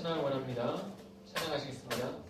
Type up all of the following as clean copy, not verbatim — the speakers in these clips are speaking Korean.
찬양을 원합니다. 찬양하시겠습니다.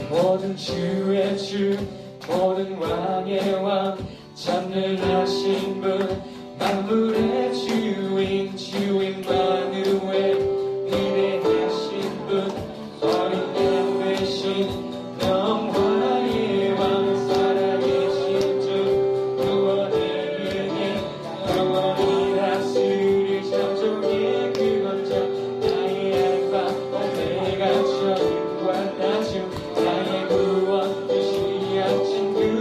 모든 주의 주 모든 왕의 왕 전능하신 분 만물의 주인 마누엘 위대하신 분 어린 양 되신 영화의 왕 살아계신 주 구원의 은혜 영원히 다스릴 창조의 그 원장 나의 알파 오메가 처음과 나중 나의 구원 주시리 하신 그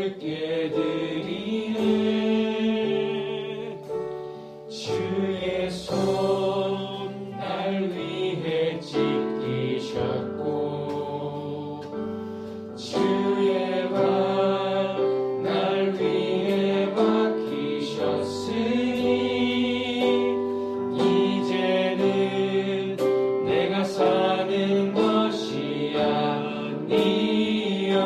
주께 드리네. 주의 손 날 위해 찢기셨고 주의 발 날 위해 박히셨으니 이제는 내가 사는 것이 아니요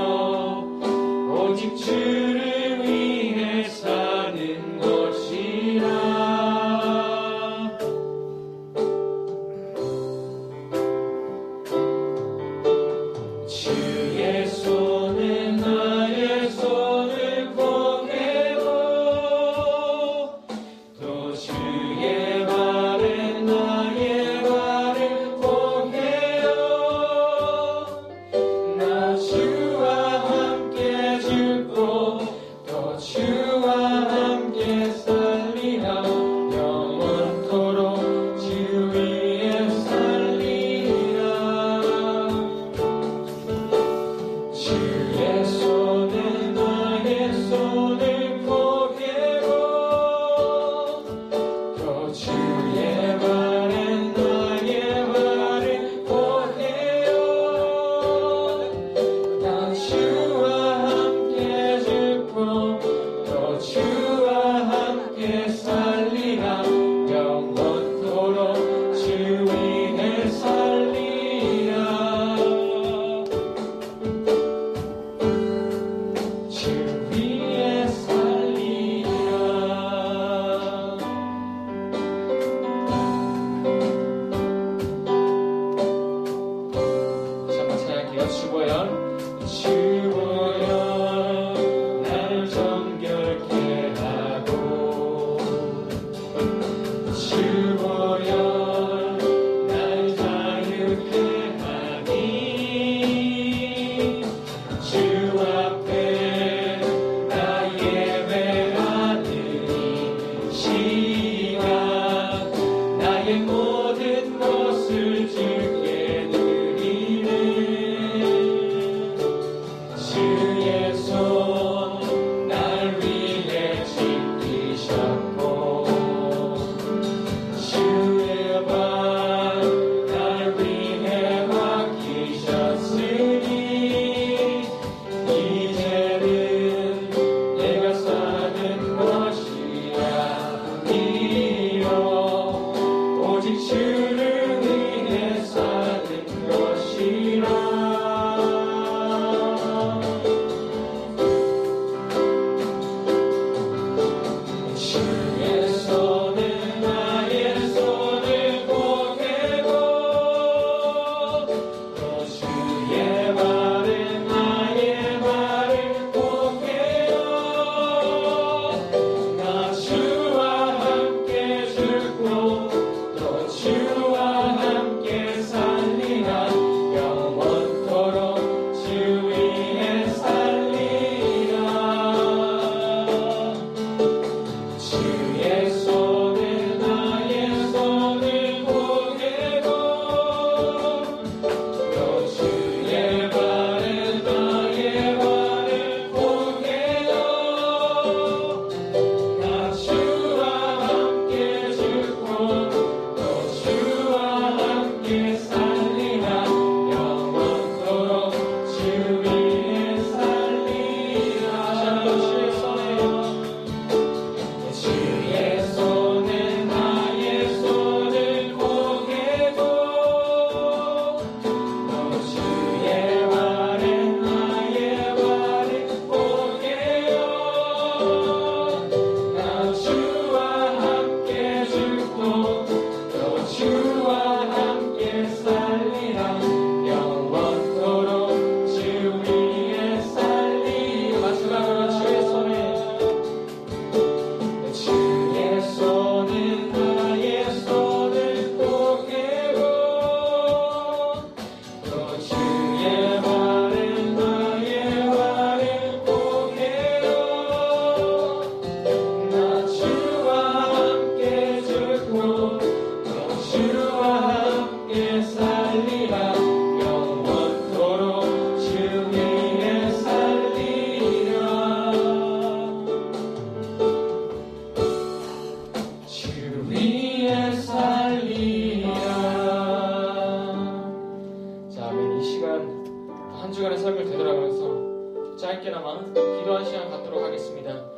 오직 주를 위해 사는 것이라. 주의 손은 나의 손을 보게고 또 주의 발은 나의 발을 보게요. 나 주와 함께 죽고 또 주와 함께 살리라. 영원토록 주 위에 살리라. 주의 손은 나의 손을 보게고 또 주의 발은 나의 발을 보게요. 나 주와 함께 죽고 또 주와 함께 살리라. 영원토록 주 위에 살리라. 주 위에 살리라. 다시 한번 찬양할게요. 주보여 주보여 날 정결케 하고 주보여 날 자유케 하니 주 앞에 나 예배하는 이 시간 나의 모든 것을 주께 드리네. 주의 손 날 위해 찢기셨고 주의 발 날 위해 박히셨으니 이제는 내가 사는 것이 아니요 오직 주를 위해 사는 것이라. 주의 손은 나의 손을 보게고 또 주의 발은 나의 발을 보게요. 나 주와 함께 죽고 또 주와 함께 살리라. 영원토록 주 위에 살리라. 주 고백하도록 하겠습니다.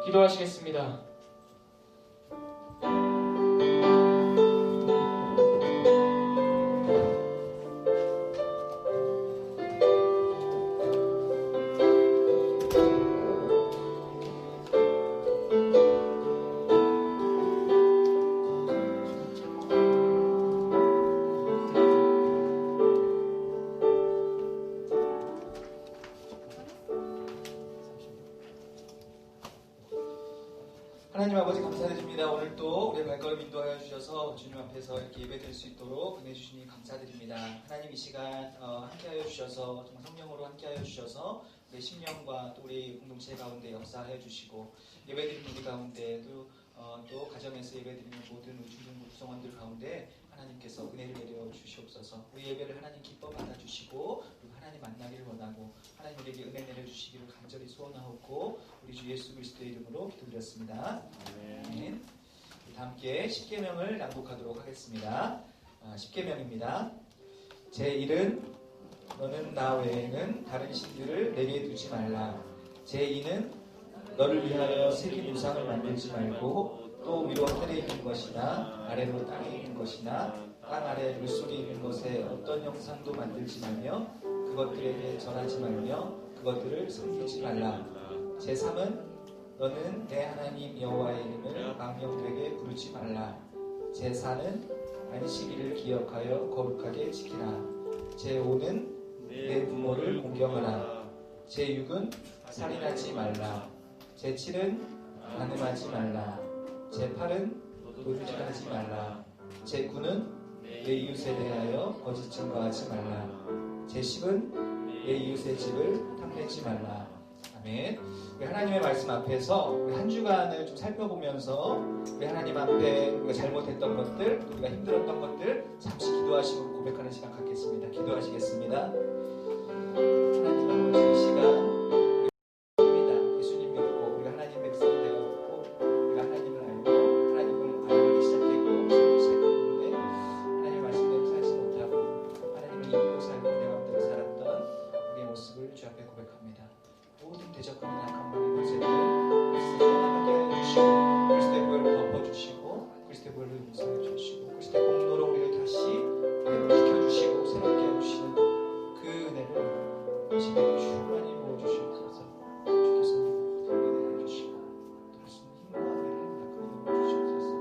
기도하시겠습니다. 하나님 아버지 감사드립니다. 오늘 또 우리의 발걸음 인도하여 주셔서 주님 앞에서 이렇게 예배드릴 수 있도록 은혜 주시니 감사드립니다. 하나님 이 시간 함께하여 주셔서 정말 성령으로 함께하여 주셔서 우리 심령과 또 우리 공동체 가운데 역사하여 주시고 예배드리는 우리 가운데 또 가정에서 예배드리는 모든 우리 중등부 구성원들 가운데 하나님께서 은혜를 내려 주시옵소서. 우리 예배를 하나님 기뻐 받아주시고 그리고 하나님 만나기를 원하고 하나님 우리에게 은혜 내려주시기를 간절히 소원하옵고 우리 주 예수 그리스도의 이름으로 기도드렸습니다. 아멘. 다 함께 십계명을 낭독하도록 하겠습니다. 십계명입니다. 제1은 너는 나 외에는 다른 신들을 내게 두지 말라. 제2는 너를 위하여 새긴 우상을 만들지 말고 또 위로 하늘에 있는 것이나 아래로 땅에 있는 것이나 땅 아래 물속에 있는 것에 어떤 형상도 만들지 말며 그것들에게 절하지 말며 그것들을 섬기지 말라. 제3은 너는 내 하나님 여호와의 이름을 망령되게 부르지 말라. 제4는 안식일을 기억하여 거룩하게 지키라. 제5는 내 부모를 공경하라. 제6은 살인하지 말라. 제7은 간음하지 말라. 제8은 도둑질하지 말라. 제9는 내 이웃에 대하여 거짓 증거하지 말라. 제10은 내 이웃의 집을 탐내지 말라. 아멘. 우리 하나님의 말씀 앞에서 우리 한 주간을 좀 살펴보면서 우리 하나님 앞에 우리가 잘못했던 것들, 우리가 힘들었던 것들 잠시 기도하시고 고백하는 시간 갖겠습니다. 기도하시겠습니다. 하나님 아버지 이 시간 주 앞에 고백합니다. 모든 대적하는 악한 마귀 권세들은 그리스도의 떠나게 하여 주시고 그리스도의 보혈을 덮어주시고 그리스도의 보혈을 용서해 주시고 그리스도의 공로로 우리를 다시 지켜주시고 새롭게 해주시는 그 은혜를 이 시간에 충만히 부어주시옵소서. 주께서 은혜를 주시고 또 말씀 힘과 은혜를 부어주시옵소서.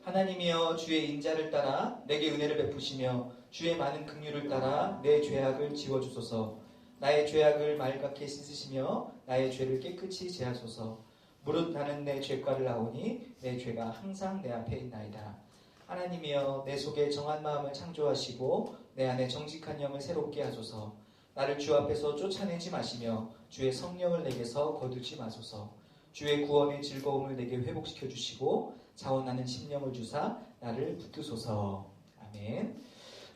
하나님이여 주의 인자를 따라 내게 은혜를 베푸시며 주의 많은 긍휼을 따라 내 죄악을 지워주소서. 나의 죄악을 맑게 씻으시며 나의 죄를 깨끗이 제하소서. 무릇 나는 내 죄과를 아오니 내 죄가 항상 내 앞에 있나이다. 하나님이여 내 속에 정한 마음을 창조하시고 내 안에 정직한 영을 새롭게 하소서. 나를 주 앞에서 쫓아내지 마시며 주의 성령을 내게서 거두지 마소서. 주의 구원의 즐거움을 내게 회복시켜 주시고 자원하는 심령을 주사 나를 붙드소서. 아멘.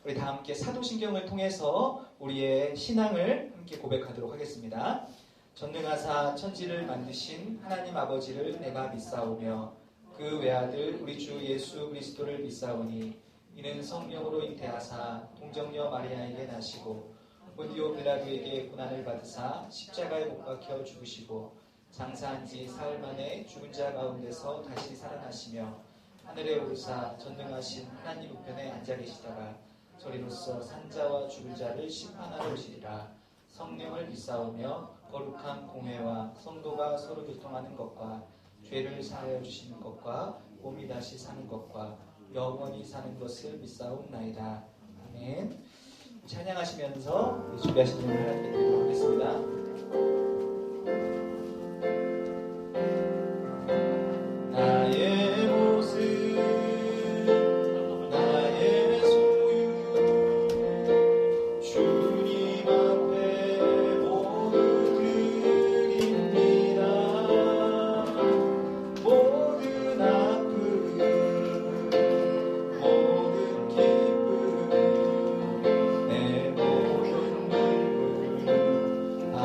우리 다 함께 사도신경을 통해서 우리의 신앙을 함께 고백하도록 하겠습니다. 전능하사 천지를 만드신 하나님 아버지를 내가 믿사오며 그 외아들 우리 주 예수 그리스도를 믿사오니 이는 성령으로 잉태하사 동정녀 마리아에게 나시고 본디오 빌라도에게 고난을 받으사 십자가에 못 박혀 죽으시고 장사한 지 사흘 만에 죽은 자 가운데서 다시 살아나시며 하늘에 오르사 전능하신 하나님 우편에 앉아 계시다가 저리로서 산자와 죽을 자를 심판하러 오시리라. 성령을 믿사오며 거룩한 공회와 성도가 서로 교통하는 것과 죄를 사하여 주시는 것과 몸이 다시 사는 것과 영원히 사는 것을 믿사옵나이다. 아멘. 찬양하시면서 준비하신 분을 하나님께 드리도록 하겠습니다. 나의 모습 나의 소유 주님 앞에 모두 드립니다. 모든 아픔 모든 기쁨 내 모든 눈물 다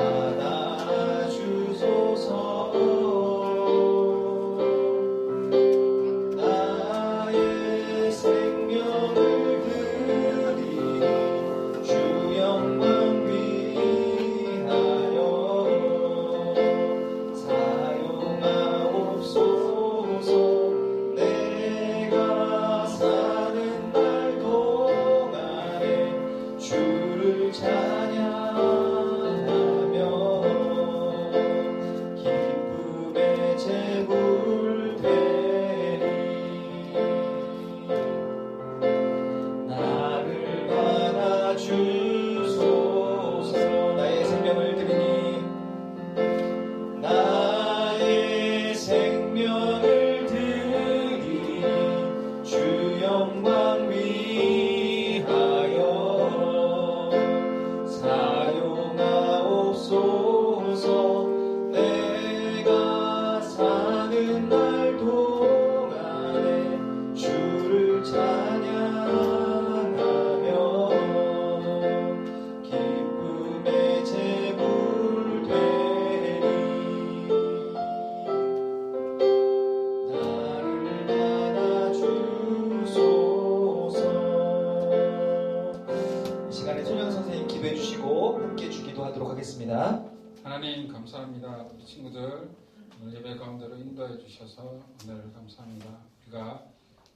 하겠습니다. 하나님 감사합니다. 우리 친구들 오늘 예배 가운데로 인도해 주셔서 은혜를 감사합니다. 우리가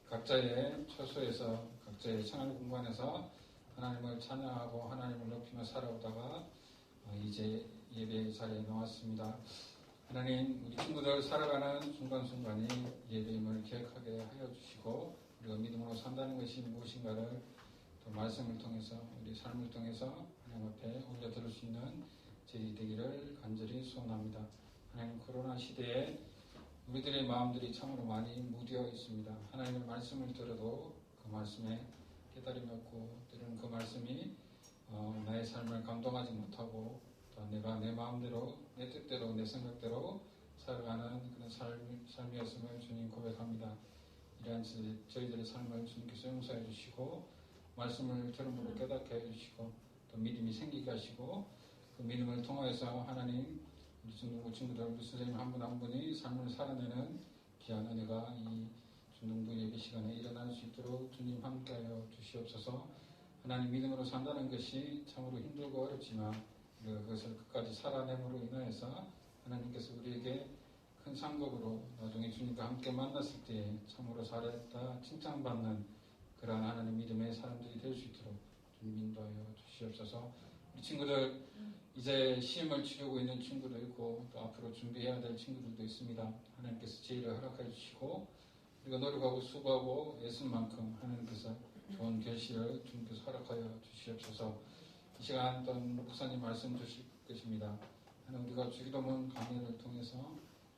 각자의 처소에서 각자의 생활 공간에서 하나님을 찬양하고 하나님을 높이며 살아오다가 이제 예배 자리에 나왔습니다. 하나님 우리 친구들 살아가는 순간순간이 예배임을 기억하게 하여 주시고 우리가 믿음으로 산다는 것이 무엇인가를 또 말씀을 통해서 우리 삶을 통해서 하나님 앞에 올려드릴 수 있는 저희 되기를 간절히 소원합니다. 하나님 코로나 시대에 우리들의 마음들이 참으로 많이 무디어 있습니다. 하나님의 말씀을 들어도 그 말씀에 깨달음이 없고 때로는 그 말씀이 나의 삶을 감동하지 못하고 또 내가 내 마음대로 내 뜻대로 내 생각대로 살아가는 그런 삶이었음을 주님 고백합니다. 이러한 저희들의 삶을 주님께서 용서해 주시고 말씀을 들음으로 깨닫게 해주시고 또 믿음이 생기게 하시고 그 믿음을 통하여서 하나님 우리 친구들 우리 선생님 한 분 한 분이 삶을 살아내는 귀한 은혜가 이 중등부 예배 시간에 일어날 수 있도록 주님 함께하여 주시옵소서. 하나님 믿음으로 산다는 것이 참으로 힘들고 어렵지만 우리가 그것을 끝까지 살아냄으로 인하여서 하나님께서 우리에게 큰 상급으로 나중에 주님과 함께 만났을 때 참으로 잘했다 칭찬받는 그러한 하나님 믿음의 사람들이 될 수 있도록 주님 인도하여 주시옵소서. 우리 친구들 이제 시험을 치르고 있는 친구도 있고 또 앞으로 준비해야 될 친구들도 있습니다. 하나님께서 지혜를 허락해 주시고 우리가 노력하고 수고하고 애쓴 만큼 하나님께서 좋은 결실을 주님께서 허락하여 주시옵소서. 이 시간 또 목사님 말씀 주실 것입니다. 하나님 우리가 주기도문 강의를 통해서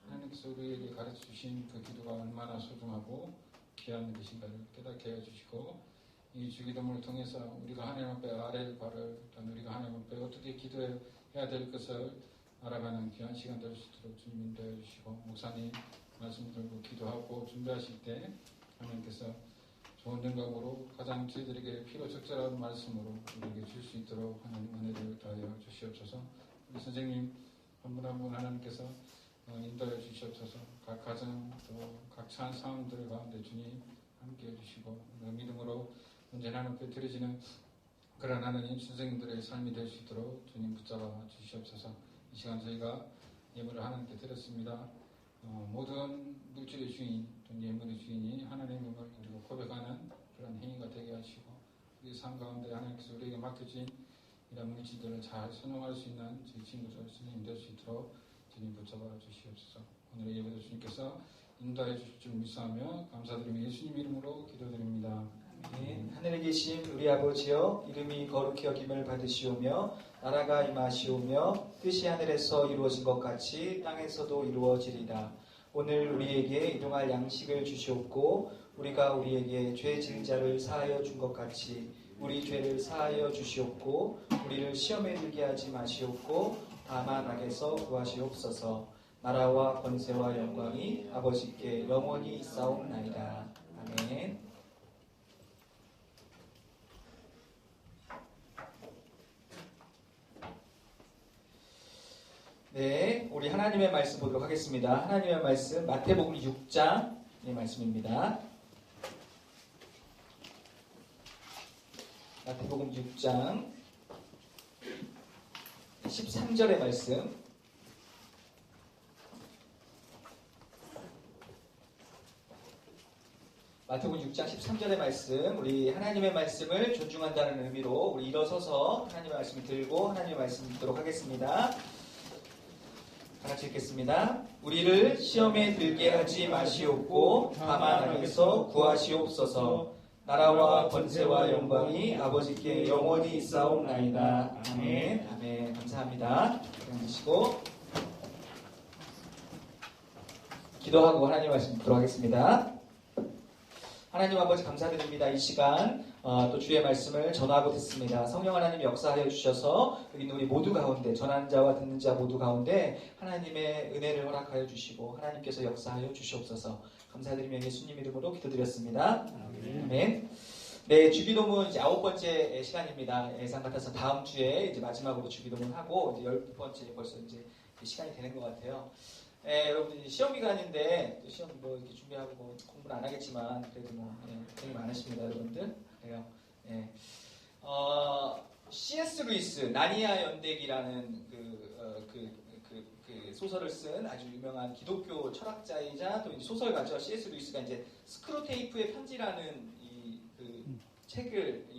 하나님께서 우리에게 가르쳐 주신 그 기도가 얼마나 소중하고 귀한 것인가를 깨닫게 해주시고 이 주기도문을 통해서 우리가 하나님 앞에 아랠 바를 또 우리가 하나님 앞에 어떻게 기도해야 될 것을 알아가는 귀한 시간 될 수 있도록 주님 인도해 주시고 목사님 말씀 들고 기도하고 준비하실 때 하나님께서 좋은 영감으로 가장 저희들에게 필요 적절한 말씀으로 우리에게 줄 수 있도록 하나님 은혜를 더하여 주시옵소서. 우리 선생님 한 분 한 분 하나님께서 인도해 주시옵소서. 각 가정 또 각 처한 상황들 가운데 주님 함께 해주시고 믿음으로 언제나 하나님 앞에 드려지는 그런 하나님 선생님들의 삶이 될 수 있도록 주님 붙잡아 주시옵소서. 이 시간 저희가 예물을 하나님께 드렸습니다. 모든 물질의 주인 또 예물의 주인이 하나님을 우리가 고백하는 그런 행위가 되게 하시고 우리 삶 가운데 하나님께서 우리에게 맡겨진 이런 물질들을 잘 선용할 수 있는 저희 친구들 선생님 될 수 있도록 주님 붙잡아 주시옵소서. 오늘의 예배도 주님께서 인도해 주실 줄 믿사하며 감사드리며 예수님 이름으로 기도드립니다. 아멘. 하늘에 계신 우리 아버지여 이름이 거룩히 여김을 받으시오며 나라가 임하시오며 뜻이 하늘에서 이루어진 것 같이 땅에서도 이루어지리라. 오늘 우리에게 일용할 양식을 주시옵고 우리가 우리에게 죄 지은 자를 사하여 준 것 같이 우리 죄를 사하여 주시옵고 우리를 시험에 들게 하지 마시옵고 다만 악에서 구하시옵소서. 나라와 권세와 영광이 아버지께 영원히 있사옵나이다. 아멘. 네, 우리 하나님의 말씀 보도록 하겠습니다. 하나님의 말씀 마태복음 6장의 말씀입니다. 마태복음 6장 13절의 말씀. 마태복음 6장 13절의 말씀, 우리 하나님의 말씀을 존중한다는 의미로 우리 일어서서 하나님의 말씀을 들고 하나님의 말씀 듣도록 하겠습니다. 같이 읽겠습니다. 우리를 시험에 들게 하지 마시옵고 다만 악에서 구하시옵소서. 나라와 권세와 영광이 아버지께 영원히 있사옵나이다. 아멘. 아멘. 감사합니다. 앉으시고 기도하고 하나님 말씀 듣도록 하겠습니다. 하나님 아버지 감사드립니다. 이 시간 또 주의 말씀을 전하고 듣습니다. 성령 하나님이 역사하여 주셔서 여기 있는 우리 모두 가운데 전하는 자와 듣는 자 모두 가운데 하나님의 은혜를 허락하여 주시고 하나님께서 역사하여 주시옵소서. 감사드리며 예수님 이름으로 기도드렸습니다. 아멘. 네, 주기도문 이제 9번째 시간입니다. 예상 같아서 다음 주에 이제 마지막으로 주기도문 하고 이제 10번째 벌써 이제 시간이 되는 것 같아요. 여러분 시험 기간인데 또 시험 뭐 이렇게 준비하고 뭐 공부는 안 하겠지만 그래도 뭐 되게 많으십니다, 여러분들. 그래요. C.S. 루이스 나니아 연대기라는 그 소설을 쓴 아주 유명한 기독교 철학자이자 또 이제 소설가죠. C.S. 루이스가 이제 스크루테이프의 편지라는 이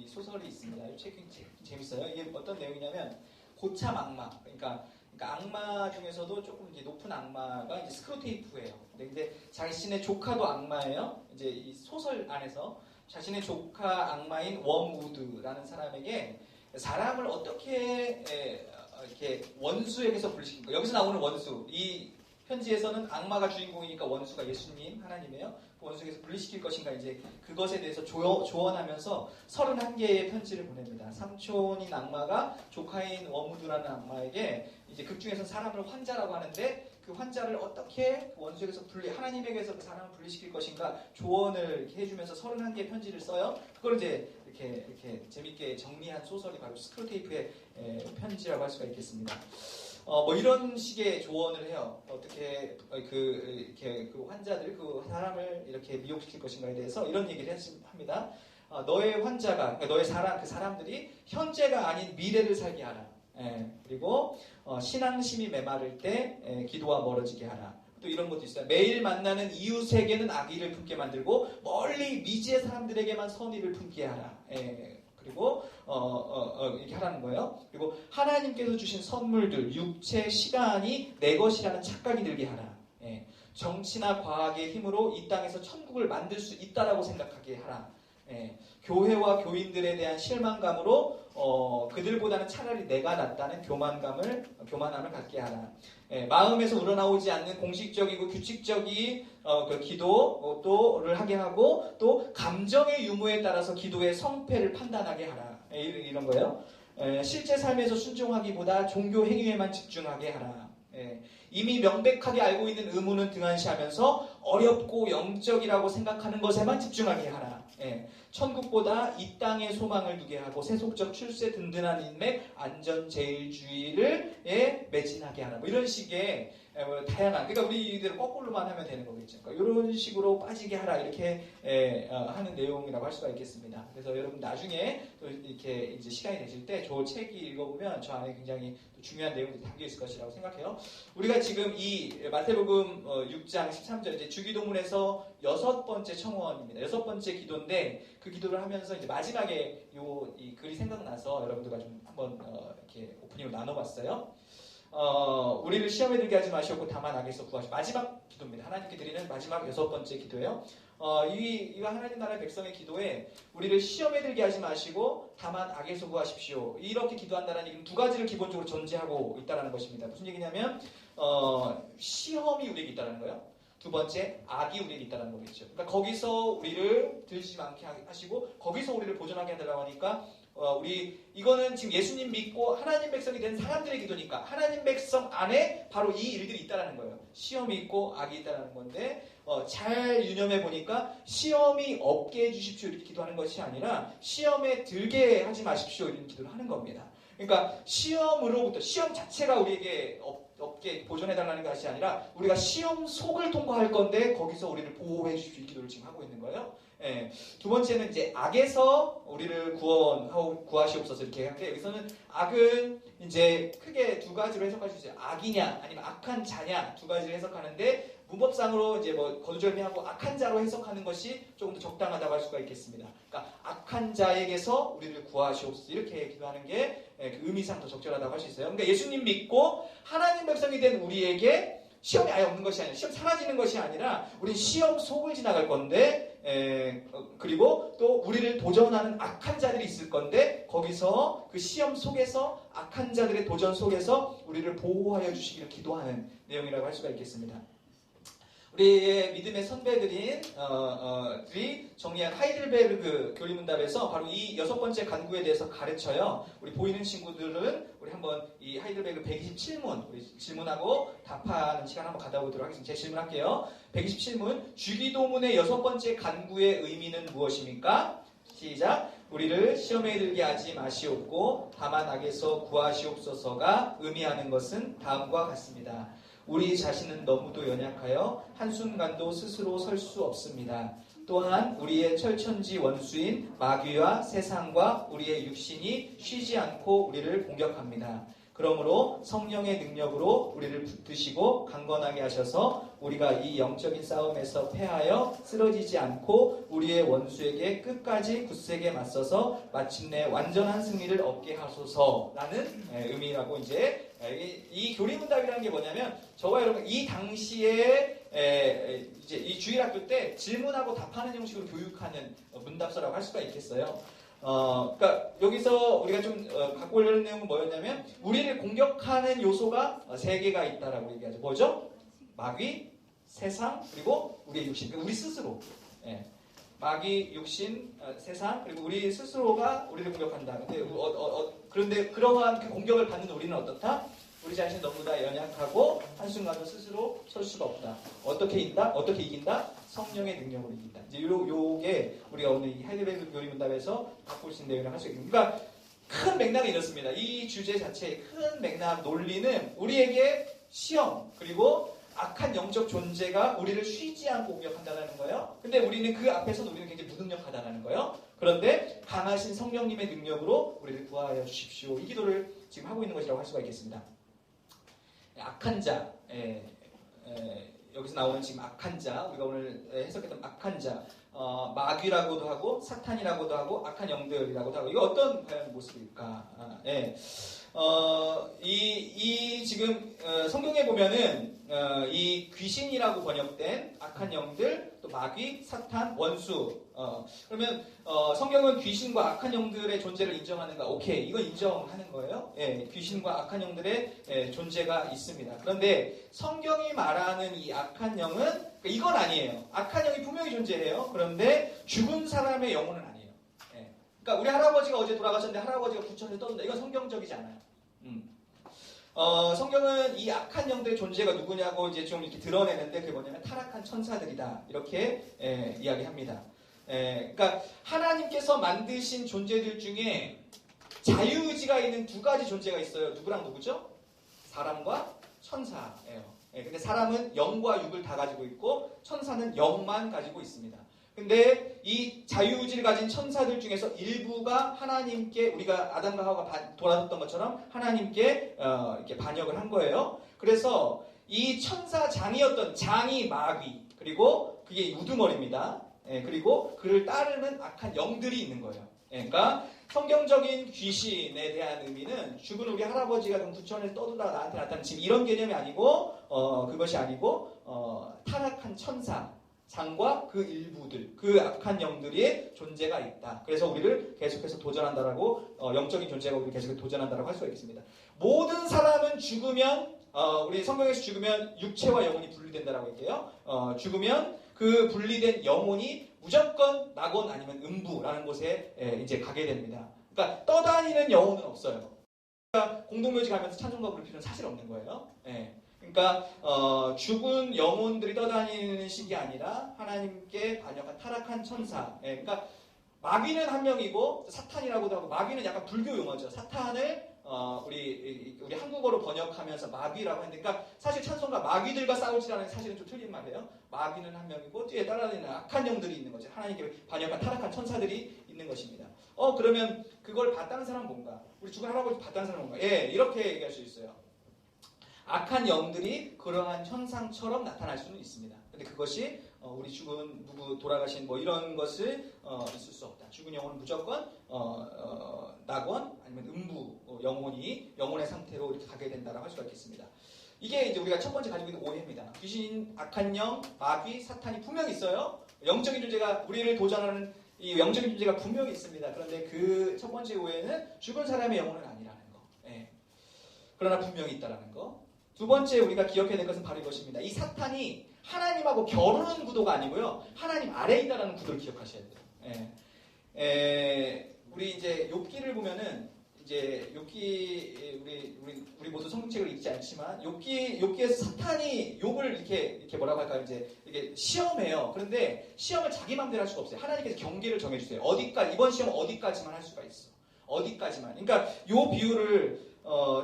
소설이 있습니다. 이 책이 재밌어요. 이게 어떤 내용이냐면 고참 악마, 그러니까 악마 중에서도 조금 이제 높은 악마가 이제 스크루테이프예요. 근데 자신의 조카도 악마예요. 이제 이 소설 안에서 자신의 조카 악마인 웜우드라는 사람에게 사람을 어떻게 이렇게 원수에게서 분리시킨 거예요. 여기서 나오는 원수, 이 편지에서는 악마가 주인공이니까 원수가 예수님, 하나님이에요. 그 원수에게서 분리시킬 것인가 이제 그것에 대해서 조언하면서 31개의 편지를 보냅니다. 삼촌인 악마가 조카인 워무드라는 악마에게 이제 극 중에서 사람을 환자라고 하는데 그 환자를 어떻게 원수에게서 하나님에게서 그 사람을 분리시킬 것인가 조언을 이렇게 해주면서 31개의 편지를 써요. 그걸 이제 이렇게 재밌게 정리한 소설이 바로 스크루테이프의 편지라고 할 수가 있겠습니다. 뭐 이런 식의 조언을 해요. 어떻게 그 환자들, 그 사람을 이렇게 미혹시킬 것인가에 대해서 이런 얘기를 합니다. 너의 환자가, 그러니까 너의 그 사람들이 현재가 아닌 미래를 살게 하라. 그리고 신앙심이 메마를 때 기도와 멀어지게 하라. 또 이런 것도 있어요. 매일 만나는 이웃에게는 악의를 품게 만들고 멀리 미지의 사람들에게만 선의를 품게 하라. 그리고 이렇게 하라는 거예요. 그리고 하나님께서 주신 선물들, 육체, 시간이 내 것이라는 착각이 들게 하라. 정치나 과학의 힘으로 이 땅에서 천국을 만들 수 있다라고 생각하게 하라. 교회와 교인들에 대한 실망감으로 그들보다는 차라리 내가 낫다는 교만함을 갖게 하라. 마음에서 우러나오지 않는 공식적이고 규칙적인 그 기도를 하게 하고 또 감정의 유무에 따라서 기도의 성패를 판단하게 하라. 이런 거예요. 실제 삶에서 순종하기보다 종교 행위에만 집중하게 하라. 이미 명백하게 알고 있는 의무는 등한시하면서 어렵고 영적이라고 생각하는 것에만 집중하게 하라. 천국보다 이 땅에 소망을 두게 하고 세속적 출세 든든한 인맥 안전제일주의를 매진하게 하라. 뭐 이런 식의 다양한, 그러니까 우리들은 거꾸로만 하면 되는 거겠죠. 그러니까 이런 식으로 빠지게 하라 이렇게 하는 내용이라고 할 수가 있겠습니다. 그래서 여러분 나중에 또 이렇게 이제 시간이 되실 때 저 책이 읽어보면 저 안에 굉장히 중요한 내용이 담겨 있을 것이라고 생각해요. 우리가 지금 이 마태복음 6장 13절 이제 주기도문에서 6번째 청원입니다. 6번째 기도인데 그 기도를 하면서 이제 마지막에 이 글이 생각나서 여러분들과 좀 한번 이렇게 오프닝으로 나눠봤어요. 우리를 시험에 들게 하지 마시고 다만 악에서 구하시고 마지막 기도입니다. 하나님께 드리는 마지막 6번째 기도예요. 이와 하나님 나라의 백성의 기도에 우리를 시험에 들게 하지 마시고 다만 악에서 구하십시오. 이렇게 기도한다는 얘기는 두 가지를 기본적으로 전제하고 있다는 것입니다. 무슨 얘기냐면 시험이 우리에게 있다는 거예요. 두 번째, 악이 우리에게 있다는 거겠죠. 그러니까 거기서 우리를 들지 않게 하시고 거기서 우리를 보존하게 해달라고 하니까 이거는 지금 예수님 믿고 하나님 백성이 된 사람들의 기도니까 하나님 백성 안에 바로 이 일들이 있다는 거예요. 시험이 있고 악이 있다는 건데 잘 유념해 보니까 시험이 없게 해주십시오 이렇게 기도하는 것이 아니라 시험에 들게 하지 마십시오 이런 기도를 하는 겁니다. 그러니까 시험으로부터 시험 자체가 우리에게 없게 보존해달라는 것이 아니라 우리가 시험 속을 통과할 건데 거기서 우리를 보호해 주십시오 이 기도를 지금 하고 있는 거예요. 두 번째는 이제 악에서 우리를 구하시옵소서 이렇게 하는데 여기서는 악은 이제 크게 두 가지로 해석할 수 있어요. 악이냐 아니면 악한 자냐 두 가지로 해석하는데 문법상으로 이제 뭐 거두절미하고 악한 자로 해석하는 것이 조금 더 적당하다고 할 수가 있겠습니다. 그러니까 악한 자에게서 우리를 구하시옵소서 이렇게 기도하는 게 그 의미상 더 적절하다고 할 수 있어요. 그러니까 예수님 믿고 하나님 백성이 된 우리에게 시험이 아예 없는 것이 아니라 시험 사라지는 것이 아니라 우리는 시험 속을 지나갈 건데 그리고 또 우리를 도전하는 악한 자들이 있을 건데 거기서 그 시험 속에서 악한 자들의 도전 속에서 우리를 보호하여 주시기를 기도하는 내용이라고 할 수가 있겠습니다. 우리의 믿음의 선배들이 정리한 하이델베르그 교리문답에서 바로 이 6번째 간구에 대해서 가르쳐요. 우리 보이는 친구들은 우리 한번 이 하이델베르그 127문 우리 질문하고 답하는 시간 한번 가져보도록 하겠습니다. 제가 질문할게요. 127문 주기도문의 6번째 간구의 의미는 무엇입니까? 시작. 우리를 시험에 들게 하지 마시옵고 다만 악에서 구하시옵소서가 의미하는 것은 다음과 같습니다. 우리 자신은 너무도 연약하여 한순간도 스스로 설 수 없습니다. 또한 우리의 철천지 원수인 마귀와 세상과 우리의 육신이 쉬지 않고 우리를 공격합니다. 그러므로 성령의 능력으로 우리를 붙드시고 강건하게 하셔서 우리가 이 영적인 싸움에서 패하여 쓰러지지 않고 우리의 원수에게 끝까지 굳세게 맞서서 마침내 완전한 승리를 얻게 하소서라는 의미라고 이제 이 교리문답이라는 게 뭐냐면 저와 여러분 이 당시에 이제 이 주일학교 때 질문하고 답하는 형식으로 교육하는 문답서라고 할 수가 있겠어요. 그러니까 여기서 우리가 좀 갖고 오려는 내용은 뭐였냐면 우리를 공격하는 요소가 세 개가 있다라고 얘기하죠. 뭐죠? 마귀, 세상, 그리고 우리의 육신. 그러니까 우리 스스로. 예. 마귀, 육신, 세상, 그리고 우리 스스로가 우리를 공격한다. 그런데 그러한 그 공격을 받는 우리는 어떻다? 우리 자신 너무 다 연약하고 한순간도 스스로 설 수가 없다. 어떻게 이긴다? 어떻게 이긴다? 성령의 능력으로 이긴다. 이제 요게 우리가 오늘 이 하이델베르그 교리문답에서 갖고 오신 내용을 할 수 있습니다. 그러니까 큰 맥락이 이렇습니다. 이 주제 자체의 큰 맥락 논리는 우리에게 시험 그리고 악한 영적 존재가 우리를 쉬지 않고 공격한다는 거예요. 근데 우리는 그 앞에서는 우리는 굉장히 무능력하다는 거예요. 그런데 강하신 성령님의 능력으로 우리를 구하여 주십시오. 이 기도를 지금 하고 있는 것이라고 할 수가 있겠습니다. 악한 자, 여기서 나오는 지금 악한 자, 우리가 오늘 해석했던 악한 자, 마귀라고도 하고 사탄이라고도 하고 악한 영들이라고도 하고 이거 어떤 과연 모습일까? 이 지금 성경에 보면은 이 귀신이라고 번역된 악한 영들, 또 마귀, 사탄, 원수. 그러면 성경은 귀신과 악한 영들의 존재를 인정하는가? 오케이, 이건 인정하는 거예요. 예, 귀신과 악한 영들의 존재가 있습니다. 그런데 성경이 말하는 이 악한 영은 이건 아니에요. 악한 영이 분명히 존재해요. 그런데 죽은 사람의 영혼은 아니에요. 예. 그러니까 우리 할아버지가 어제 돌아가셨는데 할아버지가 부천에서 떠든다. 이건 성경적이지 않아요. 성경은 이 악한 영들의 존재가 누구냐고 이제 좀 이렇게 드러내는데 그게 뭐냐면 타락한 천사들이다. 이렇게 이야기합니다. 그러니까 하나님께서 만드신 존재들 중에 자유의지가 있는 두 가지 존재가 있어요. 누구랑 누구죠? 사람과 천사예요. 근데 사람은 영과 육을 다 가지고 있고 천사는 영만 가지고 있습니다. 근데 이 자유의지를 가진 천사들 중에서 일부가 하나님께 우리가 아담과 하와가 돌아섰던 것처럼 하나님께 이렇게 반역을 한 거예요. 그래서 이 천사장이었던 장이 마귀 그리고 그게 우두머리입니다. 그리고 그를 따르는 악한 영들이 있는 거예요. 그러니까 성경적인 귀신에 대한 의미는 죽은 우리 할아버지가 그럼 부천에서 떠돌다 나한테 나타난 지금 이런 개념이 아니고 그것이 아니고 타락한 천사 장과 그 일부들, 그 악한 영들의 존재가 있다. 그래서 우리를 계속해서 도전한다라고 영적인 존재가 우리를 계속해서 도전한다라고 할 수가 있겠습니다. 모든 사람은 죽으면 우리 성경에서 죽으면 육체와 영혼이 분리된다라고 얘기해요. 죽으면 그 분리된 영혼이 무조건 낙원 아니면 음부라는 곳에 이제 가게 됩니다. 그러니까 떠다니는 영혼은 없어요. 그러니까 공동묘지 가면서 찬송가 부를 필요는 사실 없는 거예요. 그러니까 죽은 영혼들이 떠다니는 식이 아니라 하나님께 반역한 타락한 천사. 그러니까 마귀는 한 명이고 사탄이라고도 하고 마귀는 약간 불교 용어죠. 사탄을 우리 한국어로 번역하면서 마귀라고 했는데, 그러니까 사실 찬송가 마귀들과 싸울지라는 사실은 좀 틀린 말이에요. 마귀는 한 명이고 뒤에 따라다니는 악한 영들이 있는 거죠. 하나님께 반역한 타락한 천사들이 있는 것입니다. 그러면 그걸 봤다는 사람은 뭔가? 우리 죽은 할아버지 봤다는 사람은 뭔가? 이렇게 얘기할 수 있어요. 악한 영들이 그러한 현상처럼 나타날 수는 있습니다. 근데 그것이 우리 죽은 누구 돌아가신 뭐 이런 것을 있을 수 없다. 죽은 영혼은 무조건 낙원 아니면 음부 영혼의 상태로 이렇게 가게 된다라고 할 수가 있겠습니다. 이게 이제 우리가 첫 번째 가지고 있는 오해입니다. 귀신, 악한 영, 마귀, 사탄이 분명히 있어요. 영적인 존재가 우리를 도전하는 이 영적인 존재가 분명히 있습니다. 그런데 그 첫 번째 오해는 죽은 사람의 영혼은 아니라는 거. 그러나 분명히 있다라는 거. 두 번째 우리가 기억해야 될 것은 바로 이것입니다. 이 사탄이 하나님하고 겨루는 구도가 아니고요. 하나님 아래에 있다라는 구도를 기억하셔야 돼요. 우리 이제 욥기를 보면은 이제 욥기 우리 모두 성경책을 읽지 않지만 욥기에서 사탄이 욥을 이렇게 뭐라고 할까요? 이제 이게 시험해요. 그런데 시험을 자기 마음대로 할 수가 없어요. 하나님께서 경계를 정해주세요. 어디까지 이번 시험 어디까지만 할 수가 있어. 어디까지만. 그러니까 요 비유를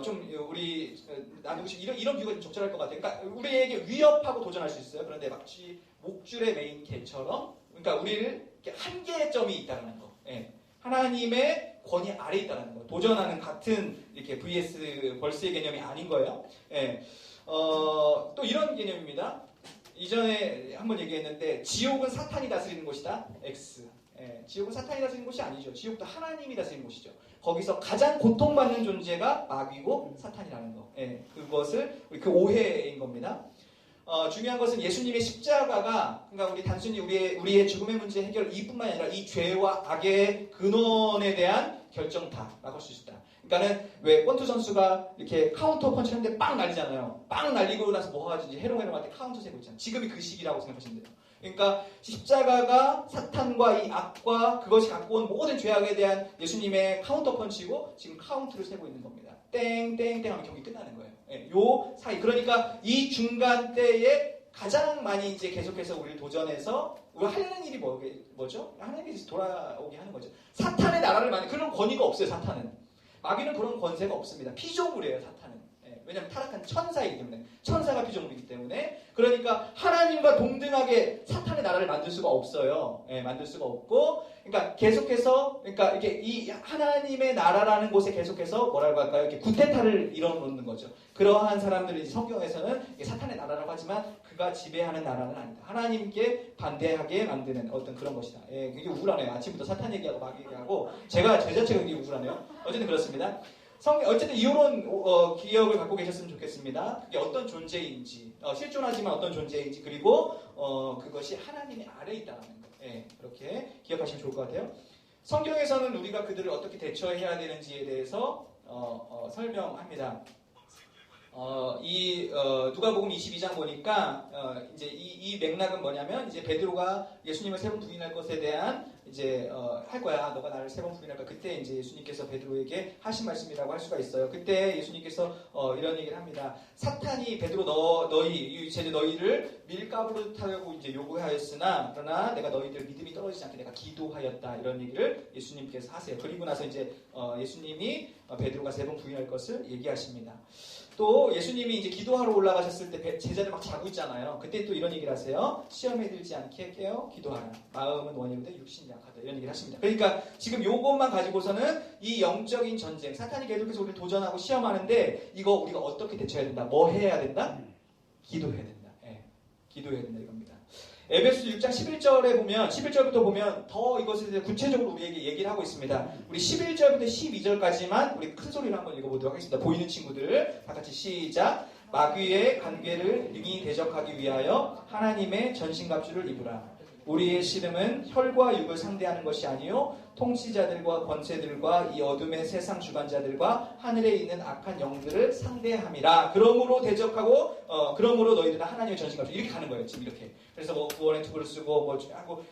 좀 우리 나누고 싶은 이런 비유가 좀 적절할 것 같아요. 그러니까 우리에게 위협하고 도전할 수 있어요. 그런데 마치 목줄에 매인 개처럼 그러니까 우리를 이렇게 한계점이 있다는 거. 예. 하나님의 권위 아래 있다는 거. 도전하는 같은 이렇게 vs 벌스의 개념이 아닌 거예요. 예. 또 이런 개념입니다. 이전에 한번 얘기했는데 지옥은 사탄이 다스리는 곳이다. X. 예. 지옥은 사탄이 다스리는 곳이 아니죠. 지옥도 하나님이 다스리는 곳이죠. 거기서 가장 고통받는 존재가 마귀고 사탄이라는 거. 예. 그것을 그 오해인 겁니다. 중요한 것은 예수님의 십자가가, 그러니까 우리 단순히 우리의 죽음의 문제 해결 이뿐만 아니라 이 죄와 악의 근원에 대한 결정타라고 할 수 있다. 그러니까는 왜 권투 선수가 이렇게 카운터 펀치 하는데 빵 날리잖아요. 빵 날리고 나서 뭐 하지? 해롱해롱할 때 카운터 세고 있잖아요. 지금이 그 시기라고 생각하시면 돼요. 그러니까 십자가가 사탄과 이 악과 그것이 갖고 온 모든 죄악에 대한 예수님의 카운터 펀치고 지금 카운트를 세고 있는 겁니다. 땡땡땡 하면 경기 끝나는 거예요. 예, 요 사이. 그러니까 이 중간 때에 가장 많이 이제 계속해서 우리를 도전해서 우리가 하려는 일이 뭐죠? 하나님께서 돌아오게 하는 거죠. 사탄의 나라를 그런 권위가 없어요. 사탄은. 마귀는 그런 권세가 없습니다. 피조물이에요. 사탄은. 예, 왜냐하면 타락한 천사이기 때문에. 천사가 피조물이기 때문에. 그러니까 하나님과 동등하게 사탄의 나라를 만들 수가 없어요. 예, 만들 수가 없고, 그러니까 계속해서, 그러니까 이렇게 이 하나님의 나라라는 곳에 계속해서 뭐라고 할까요? 이렇게 구테타를 이뤄놓는 거죠. 그러한 사람들이 성경에서는 사탄의 나라라고 하지만 그가 지배하는 나라는 아니다. 하나님께 반대하게 만드는 어떤 그런 것이다. 예, 이게 우울하네요. 아침부터 사탄 얘기하고 마귀 얘기하고 제가 제 자체가 굉장히 우울하네요. 어쨌든 그렇습니다. 어쨌든 이런 기억을 갖고 계셨으면 좋겠습니다. 그게 어떤 존재인지, 실존하지만 어떤 존재인지, 그리고 그것이 하나님의 아래에 있다는 거. 예, 그렇게 기억하시면 좋을 것 같아요. 성경에서는 우리가 그들을 어떻게 대처해야 되는지에 대해서 설명합니다. 누가복음 22장 보니까 이제 이 맥락은 뭐냐면 이제 베드로가 예수님을 세 번 부인할 것에 대한 이제 할 거야. 너가 나를 세 번 부인할 거야. 그때 이제 예수님께서 베드로에게 하신 말씀이라고 할 수가 있어요. 그때 예수님께서 이런 얘기를 합니다. 사탄이 베드로 너희를 밀가부로 타려고 이제 요구하였으나 그러나 내가 너희들 믿음이 떨어지지 않게 내가 기도하였다. 이런 얘기를 예수님께서 하세요. 그리고 나서 이제 예수님이 베드로가 세 번 부인할 것을 얘기하십니다. 또 예수님이 이제 기도하러 올라가셨을 때 제자들 막 자고 있잖아요. 그때 또 이런 얘기를 하세요. 시험에 들지 않게 깨어 기도하라. 마음은 원이로되 육신이 약하다. 이런 얘기를 하십니다. 그러니까 지금 요것만 가지고서는 이 영적인 전쟁, 사탄이 계속해서 우리를 도전하고 시험하는데 이거 우리가 어떻게 대처해야 된다? 뭐 해야 된다? 기도해야 된다. 예, 기도해야 된다 이겁니다. 에베소 6장 11절부터 보면 더 이것에 대해 구체적으로 우리에게 얘기를 하고 있습니다. 우리 11절부터 12절까지만 우리 큰 소리로 한번 읽어보도록 하겠습니다. 보이는 친구들 다 같이 시작. 마귀의 관계를 능히 대적하기 위하여 하나님의 전신갑주를 입으라. 우리의 씨름은 혈과 육을 상대하는 것이 아니요 통치자들과 권세들과 이 어둠의 세상 주관자들과 하늘에 있는 악한 영들을 상대함이라. 그러므로 대적하고 그러므로 너희들은 하나님의 전신갑주 이렇게 가는 거예요. 지금 이렇게. 그래서 뭐 구원의 투구를 쓰고 뭐 하고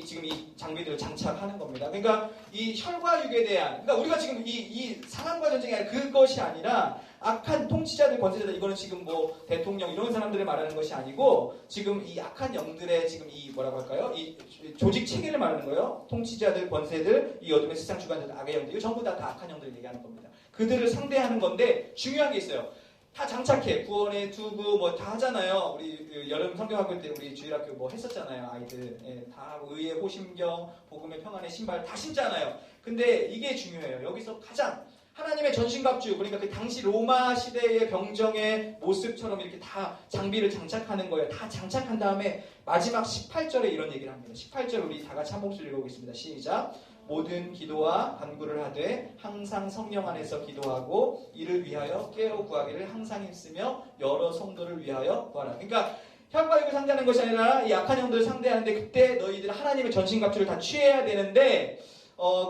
지금 이 장비들을 장착하는 겁니다. 그러니까 이 혈과 육에 대한, 그러니까 우리가 지금 이 사람과 전쟁이 아니라 그것이 아니라 악한 통치자들, 권세자들, 이거는 지금 뭐 대통령 이런 사람들을 말하는 것이 아니고 지금 이 악한 영들의 지금 이 뭐라고 할까요? 이 조직 체계를 말하는 거예요. 통치자들, 권세들, 이 어둠의 세상 주관자들, 악의 영들, 이거 전부 다 악한 영들을 얘기하는 겁니다. 그들을 상대하는 건데 중요한 게 있어요. 다 장착해. 구원의 투구 뭐 다 하잖아요. 우리 여름 성경학교 때 우리 주일학교 뭐 했었잖아요. 아이들. 예, 다 의의 호심경, 복음의 평안의 신발 다 신잖아요. 근데 이게 중요해요. 여기서 가장 하나님의 전신갑주, 그러니까 그 당시 로마 시대의 병정의 모습처럼 이렇게 다 장비를 장착하는 거예요. 다 장착한 다음에 마지막 18절에 이런 얘기를 합니다. 18절 우리 다 같이 한 목소리 읽어보겠습니다. 시작. 모든 기도와 간구를 하되 항상 성령 안에서 기도하고 이를 위하여 깨어 구하기를 항상 힘쓰며 여러 성도를 위하여 구하라. 그러니까 혈과 육을 상대하는 것이 아니라 이 악한 영들을 상대하는데 그때 너희들 하나님의 전신갑주를 다 취해야 되는데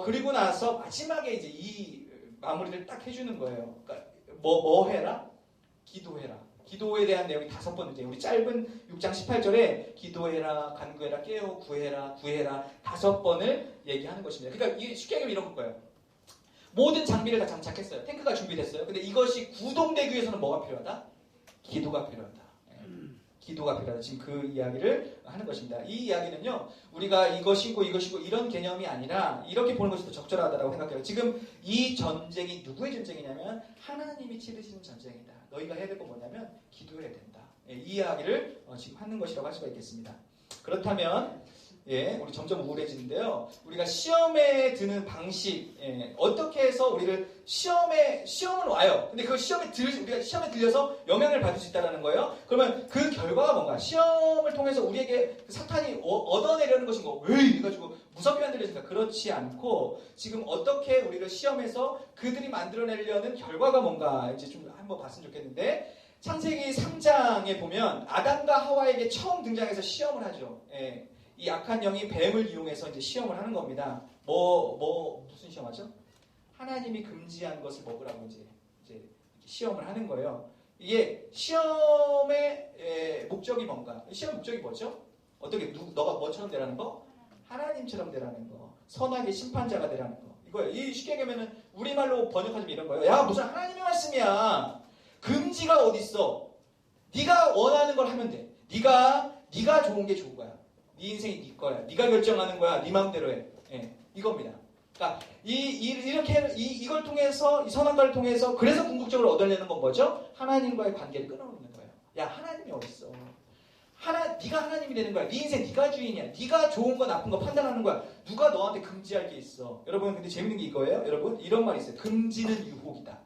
그리고 나서 마지막에 이제 이 마무리를 딱 해주는 거예요. 그러니까 뭐 해라? 기도해라. 기도에 대한 내용이 5번이죠. 우리 짧은 6장 18절에 기도해라, 간구해라, 깨어 구해라, 구해라 5번을 얘기하는 것입니다. 그러니까 이게 쉽게 얘기하면 이런 거예요. 모든 장비를 다 장착했어요. 탱크가 준비됐어요. 근데 이것이 구동되기 위해서는 뭐가 필요하다? 기도가 필요하다. 기도가 필요하다. 지금 그 이야기를 하는 것입니다. 이 이야기는요, 우리가 이것이고 이런 개념이 아니라 이렇게 보는 것이 더 적절하다고 생각해요. 지금 이 전쟁이 누구의 전쟁이냐면 하나님이 치르시는 전쟁이다. 너희가 해야 될 건 뭐냐면 기도해야 된다. 이 이야기를 지금 하는 것이라고 할 수가 있겠습니다. 그렇다면 예, 우리 점점 우울해지는데요. 우리가 시험에 드는 방식, 예, 어떻게 해서 우리를 시험은 와요. 근데 그 우리가 시험에 들려서 영향을 받을 수 있다는 거예요. 그러면 그 결과가 뭔가? 시험을 통해서 우리에게 사탄이 얻어내려는 것인 거. 왜 이래가지고 무섭게 만들어진다. 그렇지 않고 지금 어떻게 우리를 시험에서 그들이 만들어내려는 결과가 뭔가 이제 좀 한번 봤으면 좋겠는데 창세기 3장에 보면 아담과 하와에게 처음 등장해서 시험을 하죠. 예. 이 악한 영이 뱀을 이용해서 이제 시험을 하는 겁니다. 무슨 시험하죠? 하나님이 금지한 것을 먹으라고 이제 시험을 하는 거예요. 이게 시험의 목적이 뭔가? 시험 목적이 뭐죠? 어떻게 너가 뭐처럼 되라는 거? 하나님처럼 되라는 거. 선악의 심판자가 되라는 거. 이거예요. 이 쉽게 얘기하면은 우리말로 번역하자면 이런 거예요. 야, 무슨 하나님의 말씀이야. 금지가 어디 있어? 네가 원하는 걸 하면 돼. 네가 좋은 게 좋은 거야. 네 인생이 네 거야. 네가 결정하는 거야. 네 마음대로 해. 예, 이겁니다. 그러니까 이걸 통해서 이 선악과를 통해서 그래서 궁극적으로 얻어내는 건 뭐죠? 하나님과의 관계를 끊어놓는 거예요. 야, 하나님이 어디 있어? 네가 하나님이 되는 거야. 네 인생 네가 주인이야. 네가 좋은 거 나쁜 거 판단하는 거야. 누가 너한테 금지할 게 있어? 여러분 근데 재밌는 게 이거예요. 여러분 이런 말이 있어요. 금지는 유혹이다.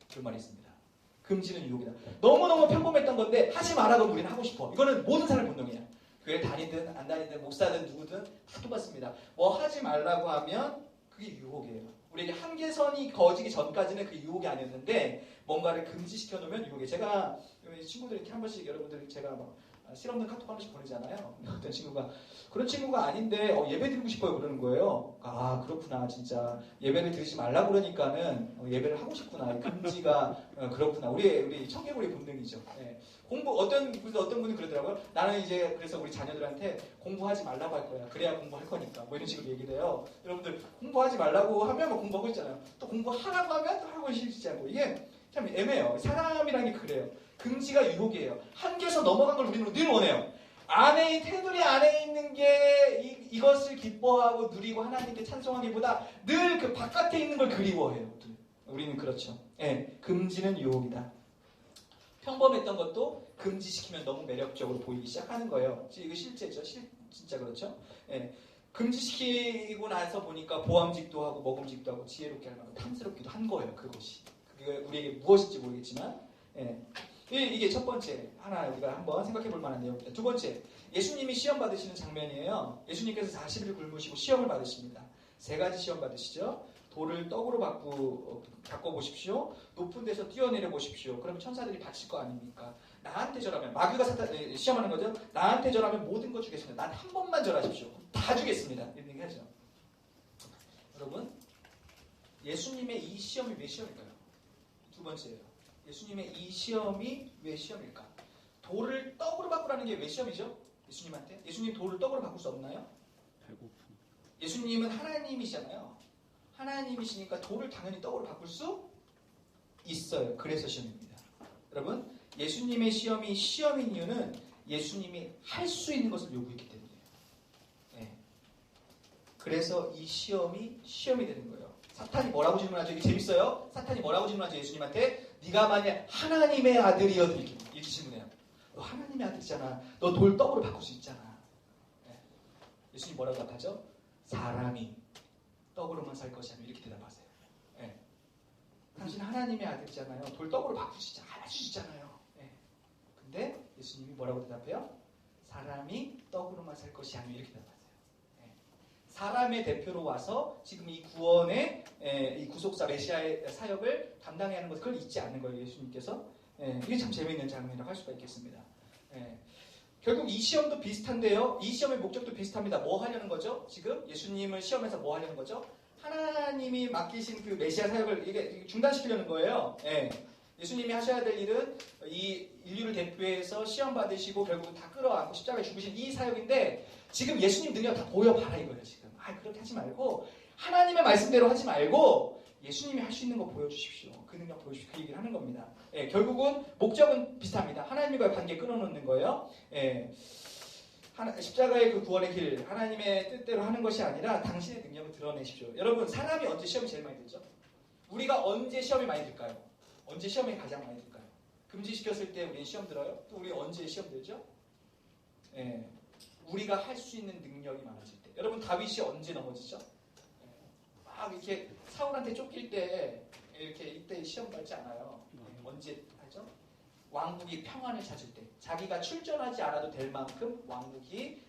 그런 말이 있습니다. 금지는 유혹이다. 너무너무 평범했던 건데 하지 말라고 우리는 하고 싶어. 이거는 모든 사람의 본능이야. 교회 다니든 안 다니든 목사든 누구든 다 똑같습니다. 뭐 하지 말라고 하면 그게 유혹이에요. 우리에게 한계선이 거지기 전까지는 그게 유혹이 아니었는데 뭔가를 금지시켜 놓으면 유혹이에요. 제가 친구들 이렇게 한 번씩 여러분들 제가 막 실없는 카톡 한 번씩 보내잖아요. 어떤 친구가 그런 친구가 아닌데 예배 드리고 싶어요 그러는 거예요. 아 그렇구나 진짜 예배를 드리지 말라고 그러니까는 예배를 하고 싶구나. 금지가 그렇구나. 우리 청개구리 본능이죠. 예. 어떤 분이 그러더라고요. 나는 이제 그래서 우리 자녀들한테 공부하지 말라고 할 거야. 그래야 공부할 거니까. 뭐 이런 식으로 얘기를 해요. 여러분들 공부하지 말라고 하면 뭐 공부하고 있잖아요. 또 공부하라고 하면 또 하고 싶지 않고 이게 참 애매해요. 사람이라는 게 그래요. 금지가 유혹이에요. 한계에서 넘어간 걸 우리는 늘 원해요. 테두리 안에 있는 게 이것을 기뻐하고 누리고 하나님께 찬송하기보다 늘 그 바깥에 있는 걸 그리워해요. 우리는 그렇죠. 예, 금지는 유혹이다. 평범했던 것도 금지시키면 너무 매력적으로 보이기 시작하는 거예요. 이거 실제죠. 진짜 그렇죠. 예, 금지시키고 나서 보니까 보암직도 하고 먹음직도 하고 지혜롭게 하고 탐스럽기도 한 거예요. 그것이. 그게 우리에게 무엇인지 모르겠지만 예. 이게 첫 번째 하나 우리가 한번 생각해 볼 만한 내용입니다. 두 번째 예수님이 시험 받으시는 장면이에요. 예수님께서 40일 굶으시고 시험을 받으십니다. 세 가지 시험 받으시죠. 돌을 떡으로 바꿔보십시오. 높은 데서 뛰어내려 보십시오. 그러면 천사들이 바칠 거 아닙니까? 나한테 절하면 마귀가 시험하는 거죠. 나한테 절하면 모든 거 주겠습니다. 난 한 번만 절하십시오. 다 주겠습니다. 이런 얘기 하죠. 여러분 예수님의 이 시험이 왜 시험일까요? 두 번째예요. 예수님의 이 시험이 왜 시험일까? 돌을 떡으로 바꾸라는 게 왜 시험이죠? 예수님한테? 예수님 돌을 떡으로 바꿀 수 없나요? 배고픔. 예수님은 하나님이시잖아요. 하나님이시니까 돌을 당연히 떡으로 바꿀 수 있어요. 그래서 시험입니다. 여러분 예수님의 시험이 시험인 이유는 예수님이 할 수 있는 것을 요구했기 때문이에요. 네. 그래서 이 시험이 되는 거예요. 사탄이 뭐라고 질문하죠? 이게 재밌어요. 사탄이 뭐라고 질문하죠? 예수님한테 네가 만약 하나님의 아들이어도 이렇게 질문해요. 너 하나님의 아들이잖아. 너 돌 떡으로 바꿀 수 있잖아. 네. 예수님 뭐라고 답하죠? 사람이 떡으로만 살 것이 아니라 이렇게 대답하세요. 네. 당신 하나님의 아들이잖아요. 돌 떡으로 바꿀 수 있잖아요. 네. 근데 예수님이 뭐라고 대답해요? 사람이 떡으로만 살 것이 아니라 이렇게 대답하세요. 사람의 대표로 와서 지금 이 구원의 이 구속사 메시아의 사역을 담당해야 하는 것 그걸 잊지 않는 거예요. 예수님께서. 이게 참 재미있는 장면이라고 할 수가 있겠습니다. 결국 이 시험도 비슷한데요. 이 시험의 목적도 비슷합니다. 뭐 하려는 거죠? 지금 예수님을 시험해서 뭐 하려는 거죠? 하나님이 맡기신 그 메시아 사역을 이게 중단시키려는 거예요. 예수님이 하셔야 될 일은 이 인류를 대표해서 시험 받으시고 결국 다 끌어안고 십자가에 죽으신 이 사역인데 지금 예수님 능력 다 보여봐라 이거예요. 지금 그렇게 하지 말고 하나님의 말씀대로 하지 말고 예수님이 할 수 있는 거 보여주십시오. 그 능력 보여주십시오. 그 얘기를 하는 겁니다. 결국은 목적은 비슷합니다. 하나님과의 관계 끊어놓는 거예요. 십자가의 그 구원의 길 하나님의 뜻대로 하는 것이 아니라 당신의 능력을 드러내십시오. 여러분 사람이 언제 시험이 제일 많이 들죠? 우리가 언제 시험이 많이 들까요? 언제 시험이 가장 많이 들까요? 금지시켰을 때 우리는 시험 들어요? 또 우리 언제 시험 들죠? 우리가 할 수 있는 능력이 많아질 때. 여러분 다윗이 언제 넘어지죠? 막 이렇게 사울한테 쫓길 때 이렇게 이때 시험 받지 않아요. 언제 하죠? 왕국이 평안을 찾을 때, 자기가 출전하지 않아도 될 만큼 왕국이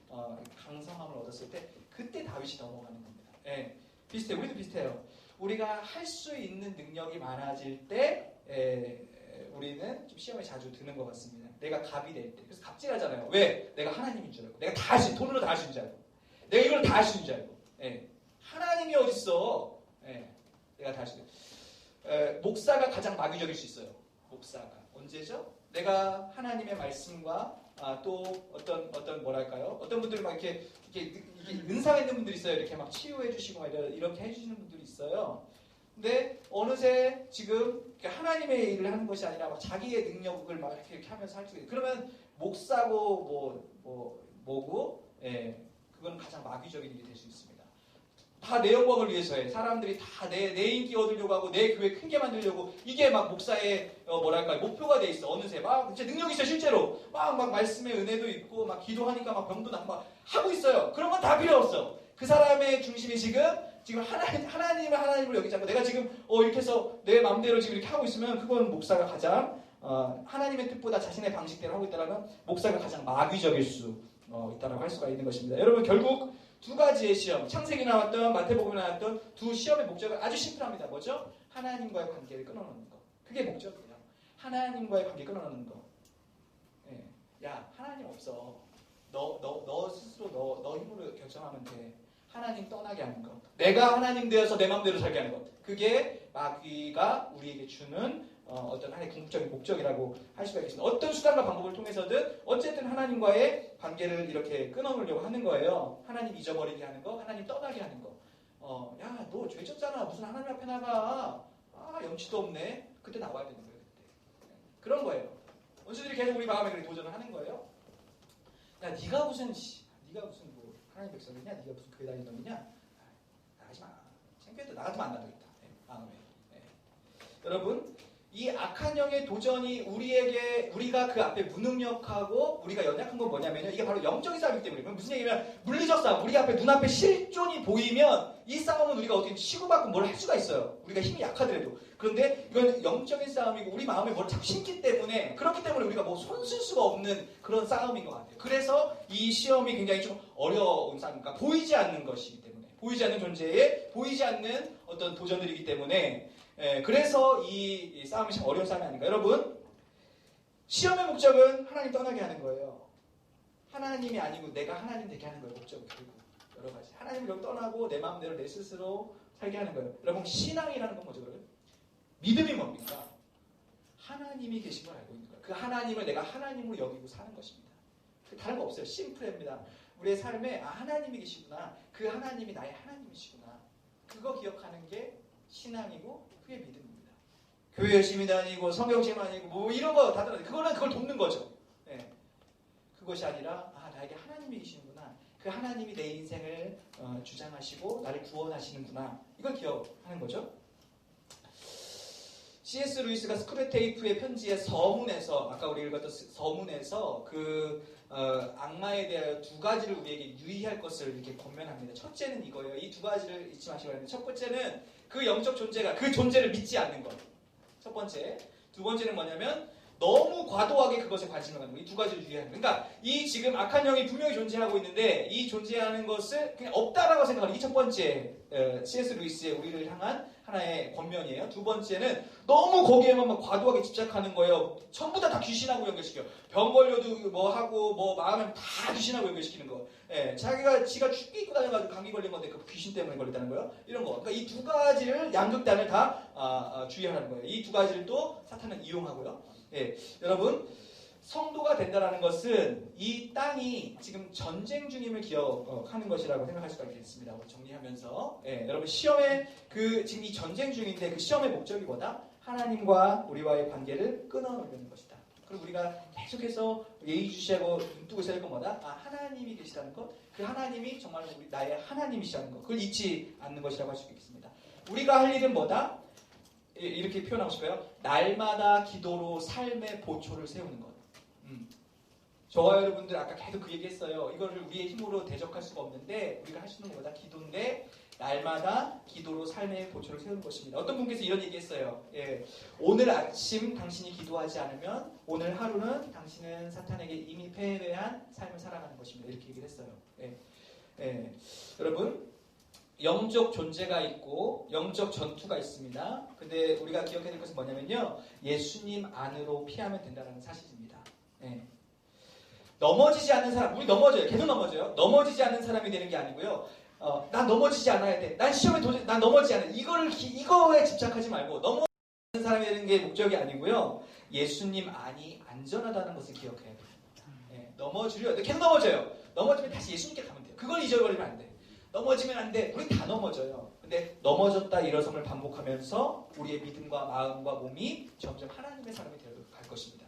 강성함을 얻었을 때, 그때 다윗이 넘어가는 겁니다. 예, 비슷해요. 우리도 비슷해요. 우리가 할 수 있는 능력이 많아질 때 우리는 좀 시험에 자주 드는 것 같습니다. 내가 갑이 될 때. 그래서 갑질하잖아요. 왜? 내가 하나님인 줄 알고. 내가 다 할 수, 돈으로 다 할 수 있는 줄 알고. 내가 이걸 다 할 수 있는 줄 알고. 예. 하나님이 어딨어? 예. 내가 다 할 수 있는. 목사가 가장 마귀적일 수 있어요. 목사가. 언제죠? 내가 하나님의 말씀과 또 어떤 뭐랄까요? 어떤 분들 막 이렇게 은사가 있는 분들이 있어요. 이렇게 막 치유해 주시고 막 이렇게 해주시는 분들이 있어요. 근데 어느새 지금 하나님의 일을 하는 것이 아니라 막 자기의 능력을 막 이렇게 하면서 할 수 있어요. 그러면 목사고 뭐고, 예, 그건 가장 마귀적인 일이 될 수 있습니다. 다 내 영광을 위해서 해. 사람들이 다 내 인기 얻으려고 하고 내 교회 크게 만들려고, 이게 막 목사의 뭐랄까 목표가 돼 있어. 어느새 막 진짜 능력이 있어. 실제로 막 말씀의 은혜도 있고 막 기도하니까 막 병도 나고 막 하고 있어요. 그런 건 다 필요 없어. 그 사람의 중심이 지금 하나님을 여기지 않고 내가 지금 이렇게 해서 내 마음대로 지금 이렇게 하고 있으면, 그건 목사가 가장 하나님의 뜻보다 자신의 방식대로 하고 있다면 목사가 가장 마귀적일 수 있다라고 할 수가 있는 것입니다. 여러분, 결국 두 가지의 시험, 창세기 나왔던 마태복음에 나왔던 두 시험의 목적은 아주 심플합니다. 뭐죠? 하나님과의 관계를 끊어놓는 거. 그게 목적이에요. 하나님과의 관계 끊어놓는 거. 예. 야, 하나님 없어. 너 스스로 너 힘으로 결정하면 돼. 하나님 떠나게 하는 것. 내가 하나님 되어서 내 마음대로 살게 하는 것. 그게 마귀가 우리에게 주는 어떤 하나의 궁극적인 목적이라고 할 수가 있겠습니다. 어떤 수단과 방법을 통해서든 어쨌든 하나님과의 관계를 이렇게 끊어놓으려고 하는 거예요. 하나님 잊어버리게 하는 거, 하나님 떠나게 하는 거. 야, 너 죄 졌잖아. 무슨 하나님 앞에 나가. 염치도 없네. 그때 나와야 되는 거예요. 그때. 그런 거예요. 원수들이 계속 우리 마음에 그렇게 도전을 하는 거예요. 야, 네가 무슨 뭐 하나님 백성이냐? 네가 무슨 교회 다니는 놈이냐? 나가지 마. 창피해도 나가지만 안 나가겠다. 마음에. 여러분, 이 악한 영의 도전이 우리가 그 앞에 무능력하고 우리가 연약한 건 뭐냐면요. 이게 바로 영적인 싸움이기 때문에. 무슨 얘기냐면 물리적 싸움. 우리 앞에 눈앞에 실존이 보이면 이 싸움은 우리가 어떻게 치고받고 뭘 할 수가 있어요. 우리가 힘이 약하더라도. 그런데 이건 영적인 싸움이고 우리 마음에 뭘 자꾸 심기 때문에, 그렇기 때문에 우리가 뭐 손쓸 수가 없는 그런 싸움인 것 같아요. 그래서 이 시험이 굉장히 좀 어려운 싸움이니까, 보이지 않는 것이기 때문에, 보이지 않는 존재에 보이지 않는 어떤 도전들이기 때문에, 그래서 이 싸움이 참 어려운 싸움이 아닌가. 여러분, 시험의 목적은 하나님 떠나게 하는 거예요. 하나님이 아니고 내가 하나님 되게 하는 거예요. 목적은 결국 여러 가지. 하나님을 떠나고 내 마음대로 내 스스로 살게 하는 거예요. 여러분, 신앙이라는 건 뭐죠? 그러면? 믿음이 뭡니까? 하나님이 계신 걸 알고 있는 거예요. 그 하나님을 내가 하나님으로 여기고 사는 것입니다. 다른 거 없어요. 심플합니다. 우리의 삶에 하나님이 계시구나. 그 하나님이 나의 하나님이시구나. 그거 기억하는 게 신앙이고 그게 믿음입니다. 교회 열심히 다니고 성경책 다니고 뭐 이런 거 다 들어요. 그걸 돕는 거죠. 네. 그것이 아니라 나에게 하나님이 계시는구나. 그 하나님이 내 인생을 주장하시고 나를 구원하시는구나. 이걸 기억하는 거죠. C.S. 루이스가 스크루테이프의 편지의 서문에서, 아까 우리 읽었던 서문에서 악마에 대하여 두 가지를 우리에게 유의할 것을 이렇게 권면합니다. 첫째는 이거예요. 이 두 가지를 잊지 마시기 바랍니다. 첫 번째는 그 영적 존재가 그 존재를 믿지 않는 것. 첫 번째. 두 번째는 뭐냐면 너무 과도하게 그것에 관심을 갖는 것. 이 두 가지를 유의하는 것. 그러니까 이 지금 악한 영이 분명히 존재하고 있는데 이 존재하는 것을 그냥 없다라고 생각하는 이 첫 번째 C.S. 루이스의 우리를 향한 하나의 권면이에요. 두 번째는 너무 거기에만 막 과도하게 집착하는 거예요. 전부 다 귀신하고 연결시켜요. 병 걸려도 뭐 하고 뭐 마음에 다 귀신하고 연결시키는 거. 지가 죽기 입고 다녀가지고 감기 걸린 건데 그 귀신 때문에 걸렸다는 거예요. 이런 거. 그러니까 이 두 가지를 양극단을 다 주의하는 거예요. 이 두 가지를 또 사탄은 이용하고요. 여러분, 성도가 된다라는 것은 이 땅이 지금 전쟁 중임을 기억하는 것이라고 생각할 수가 있겠습니다. 정리하면서 여러분, 시험의 지금 이 전쟁 중인데 그 시험의 목적이 뭐다? 하나님과 우리와의 관계를 끊어놓는 것이다. 그리고 우리가 계속해서 예의주시하고 눈 뜨고 있어야 할 건 뭐다? 하나님이 계시다는 것, 그 하나님이 정말 나의 하나님이시라는 것, 그걸 잊지 않는 것이라고 할 수 있겠습니다. 우리가 할 일은 뭐다? 이렇게 표현하고 싶어요. 날마다 기도로 삶의 보초를 세우는 것. 저와 여러분들 아까 계속 그 얘기했어요. 이거를 우리의 힘으로 대적할 수가 없는데 우리가 할 수 있는 것보다 기도인데 날마다 기도로 삶의 보초를 세우는 것입니다. 어떤 분께서 이런 얘기했어요. 오늘 아침 당신이 기도하지 않으면 오늘 하루는 당신은 사탄에게 이미 패배한 삶을 살아가는 것입니다. 이렇게 얘기를 했어요. 여러분 영적 존재가 있고 영적 전투가 있습니다. 근데 우리가 기억해야 될 것은 뭐냐면요. 예수님 안으로 피하면 된다는 사실입니다. 넘어지지 않는 사람, 우리 넘어져요. 계속 넘어져요. 넘어지지 않는 사람이 되는 게 아니고요. 난 넘어지지 않아야 돼. 난 시험에 난 넘어지지 않아. 이거에 집착하지 말고 넘어지는 사람이 되는 게 목적이 아니고요. 예수님 안이 안전하다는 것을 기억해야 됩니다. 넘어지려 계속 넘어져요. 넘어지면 다시 예수님께 가면 돼요. 그걸 잊어버리면 안 돼. 넘어지면 안 돼. 우리 다 넘어져요. 근데 넘어졌다 일어섬을 반복하면서 우리의 믿음과 마음과 몸이 점점 하나님의 사람이 되어 갈 것입니다.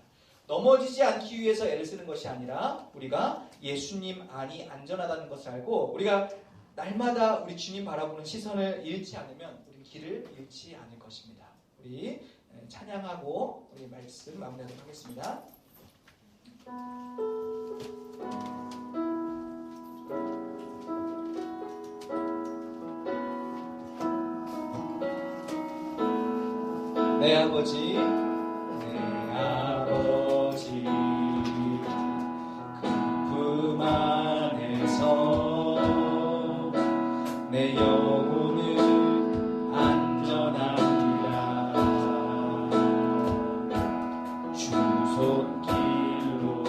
넘어지지 않기 위해서 애를 쓰는 것이 아니라 우리가 예수님 안이 안전하다는 것을 알고 우리가 날마다 우리 주님 바라보는 시선을 잃지 않으면 우리 길을 잃지 않을 것입니다. 우리 찬양하고 우리 말씀 마무리하도록 하겠습니다. 내 아버지, 내 아버지, 그 품 안에서 내 영혼은 안전합니다. 주 손길로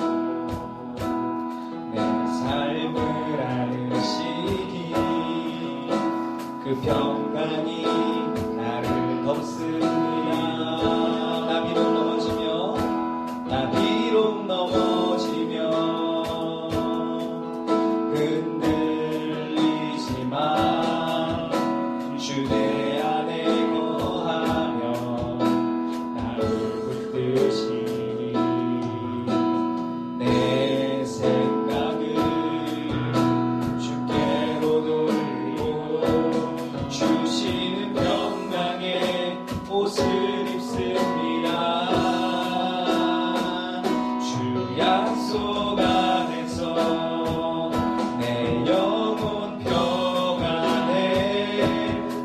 내 삶을 아시니 그 평강이 나를 덮습니다. 나 비록 넘어지며 흔들리지만 주 내 안에 거하며 나를 붙드시니 내 생각을 주께로 돌리고 주시는 평강의 옷을 입습니다. 주 약속 안에서 내 영혼 평안해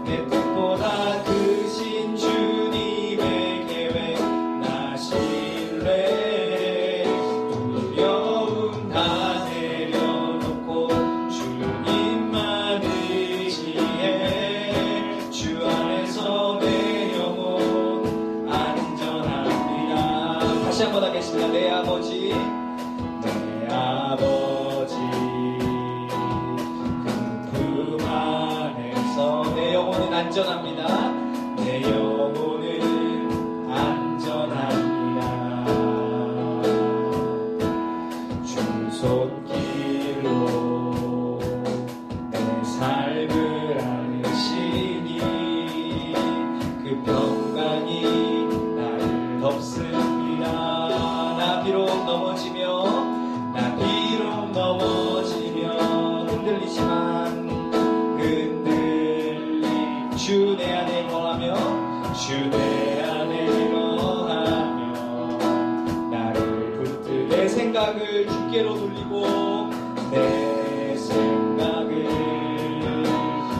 내 뜻보다 크신 주님의 계획 나 신뢰 두려움 다 내려놓고 주님만 의지해 주 안에서 내 영혼 안전합니다. 다시 한번 하겠습니다. 내 아버지, 내 아버지, 그 품 안에서 내 영혼은 안전합니다. 내 영혼은 안전합니다. 주 손길로 내 삶을 아시니 그 평강이 나를 덮습니다. 나 비록 넘어지며 흔들리지만 주 내 안에 거하며 주 내 안에 거하며 나를 붙들 내 생각을 주께로 돌리고 내 생각을